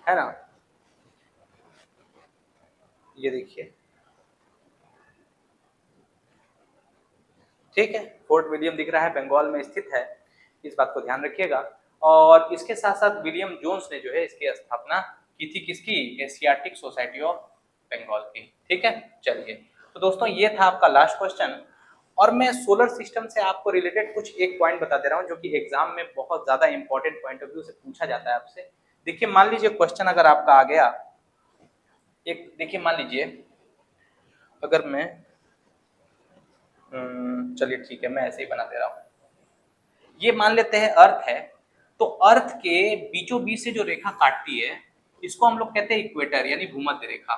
है ना? ये देखिए, ठीक है, फोर्ट विलियम दिख रहा है, बंगाल में स्थित है। इस बात को ध्यान रखिएगा। और इसके साथ साथ विलियम जोन्स ने जो है इसकी स्थापना की थी। किसकी? एशियाटिक सोसाइटी ऑफ बंगाल की। ठीक है, चलिए, तो दोस्तों ये था आपका लास्ट क्वेश्चन। और मैं सोलर सिस्टम से आपको रिलेटेड कुछ एक पॉइंट बता दे रहा हूँ जो कि एग्जाम में बहुत ज्यादा इंपॉर्टेंट पॉइंट ऑफ व्यू से पूछा जाता है आपसे। देखिए, मान लीजिए क्वेश्चन अगर आपका आ गया, एक देखिए मान लीजिए अगर मैं चलिए ठीक है, मैं ऐसे ही बना दे रहा हूँ। ये मान लेते हैं अर्थ है, तो अर्थ के बीचों बीच से जो रेखा काटती है इसको हम लोग कहते हैं इक्वेटर यानी भूमध्य रेखा।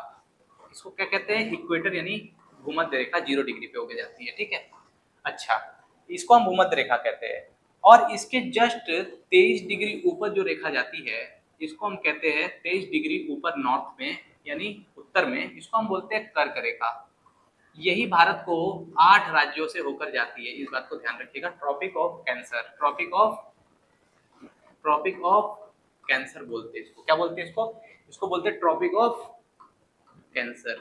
इसको क्या कहते हैं? इक्वेटर यानी भूमध्य रेखा 0 डिग्री पे होके जाती है। ठीक है, अच्छा, इसको हम भूमध्य रेखा कहते हैं। और इसके जस्ट 23 डिग्री ऊपर जो रेखा जाती है इसको हम कहते हैं 23 डिग्री ऊपर नॉर्थ में यानी उत्तर में, इसको हम बोलते हैं कर्क रेखा। यही भारत को 8 राज्यों से होकर जाती है। इस बात को ध्यान रखिएगा। Tropic of Cancer, Tropic of Cancer बोलते हैं इसको। क्या बोलते हैं इसको? इसको बोलते हैं ट्रॉपिक ऑफ कैंसर।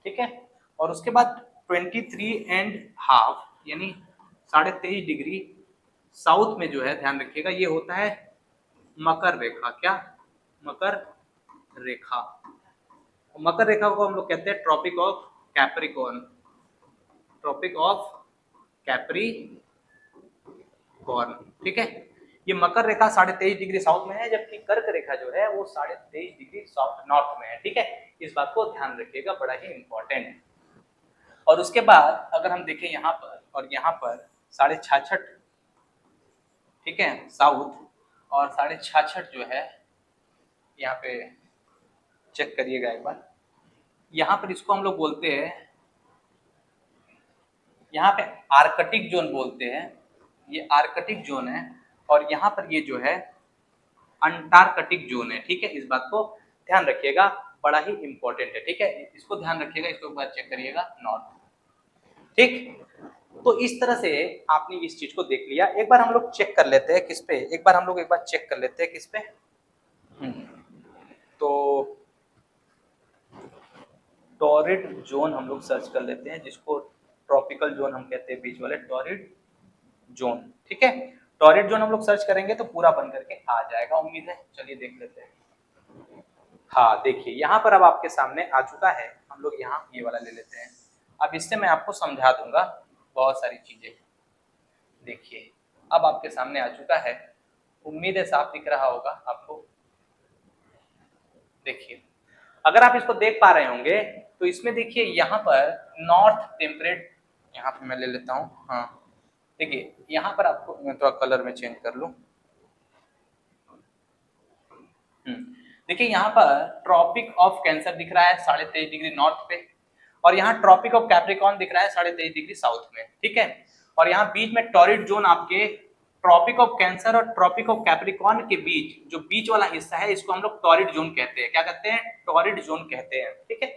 ठीक है, और उसके बाद 23.5 यानी 23.5 डिग्री साउथ में जो है, ध्यान रखिएगा, ये होता है मकर रेखा। क्या? मकर रेखा। मकर रेखा को हम लोग कहते हैं Tropic of Capricorn, Tropic of Capricorn. ठीक है, ये मकर रेखा 23.5 डिग्री साउथ में है, जबकि कर्क रेखा जो है वो 23.5 डिग्री साउथ नॉर्थ में है। ठीक है, इस बात को ध्यान रखिएगा, बड़ा ही इंपॉर्टेंट है। और उसके बाद अगर हम देखें यहाँ पर और यहाँ पर 66.5, ठीक है, साउथ, और 66.5 जो है यहाँ पे चेक करिएगा एक बार। यहाँ पर इसको हम लोग बोलते हैं, यहाँ पे आर्कटिक जोन बोलते हैं, ये आर्कटिक जोन है। और यहाँ पर ये जो है अंटार्कटिक जोन है। ठीक है, इस बात को ध्यान रखिएगा, बड़ा ही इंपॉर्टेंट है। ठीक है, इसको ध्यान रखिएगा, इसको एक बार चेक करिएगा, नॉर्थ। ठीक, तो इस तरह से आपने इस चीज को देख लिया। एक बार हम लोग चेक कर लेते हैं किस पे, एक बार चेक कर लेते हैं किस पे। तो टॉरिड जोन हम लोग सर्च कर लेते हैं, जिसको ट्रॉपिकल जोन हम कहते हैं, बीच वाले टॉरिड जोन। ठीक है, टॉरिड जोन हम लोग सर्च करेंगे तो पूरा बन करके आ जाएगा, उम्मीद है। चलिए देख लेते हैं। हाँ, देखिए यहाँ पर अब आपके सामने आ चुका है। हम लोग यहाँ ये वाला ले लेते हैं। अब इससे मैं आपको समझा दूंगा बहुत सारी चीजें। देखिए अब आपके सामने आ चुका है, उम्मीद है साफ दिख रहा होगा आपको। देखिए अगर आप इसको देख पा रहे होंगे तो इसमें देखिए यहाँ पर नॉर्थ टेम्परेट, यहाँ पे मैं ले लेता हूँ। हाँ, देखिए यहाँ पर आपको मैं थोड़ा कलर में चेंज कर लूँ। देखिए यहाँ पर ट्रॉपिक ऑफ कैंसर दिख रहा है 23.5 डिग्री नॉर्थ पे, और यहाँ ट्रॉपिक ऑफ कैप्रिकॉर्न दिख रहा है 23.5 डिग्री साउथ में। ठीक है, और यहाँ बीच में टॉरिड जोन, आपके ट्रॉपिक ऑफ कैंसर और ट्रॉपिक ऑफ कैप्रिकॉर्न के बीच जो बीच वाला हिस्सा है इसको हम लोग टॉरिड जोन कहते हैं। क्या कहते हैं? टॉरिड जोन कहते हैं। ठीक है,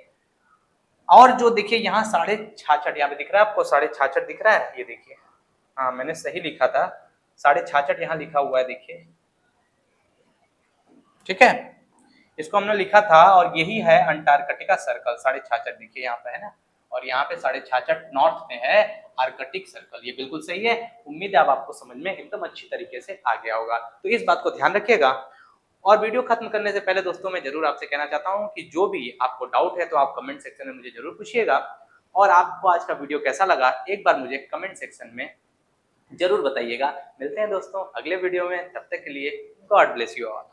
और जो देखिए यहाँ 66.5 यहाँ पे दिख रहा है आपको, 66.5 दिख रहा है, ये देखिए, हाँ मैंने सही लिखा था, 66.5 यहाँ लिखा हुआ है, देखिए। ठीक है, इसको हमने लिखा था, और यही है अंटार्कटिका सर्कल। 66.5 देखिए यहाँ पे है ना, और यहाँ पे 66.5 नॉर्थ में है आर्कटिक सर्कल। ये बिल्कुल सही है। उम्मीद है अब आपको समझ में एकदम अच्छी तरीके से आ गया होगा। तो इस बात को ध्यान रखिएगा। और वीडियो खत्म करने से पहले दोस्तों मैं जरूर आपसे कहना चाहता हूँ कि जो भी आपको डाउट है तो आप कमेंट सेक्शन में मुझे जरूर पूछिएगा, और आपको आज का वीडियो कैसा लगा एक बार मुझे कमेंट सेक्शन में जरूर बताइएगा। मिलते हैं दोस्तों अगले वीडियो में, तब तक के लिए गॉड ब्लेस यू ऑल।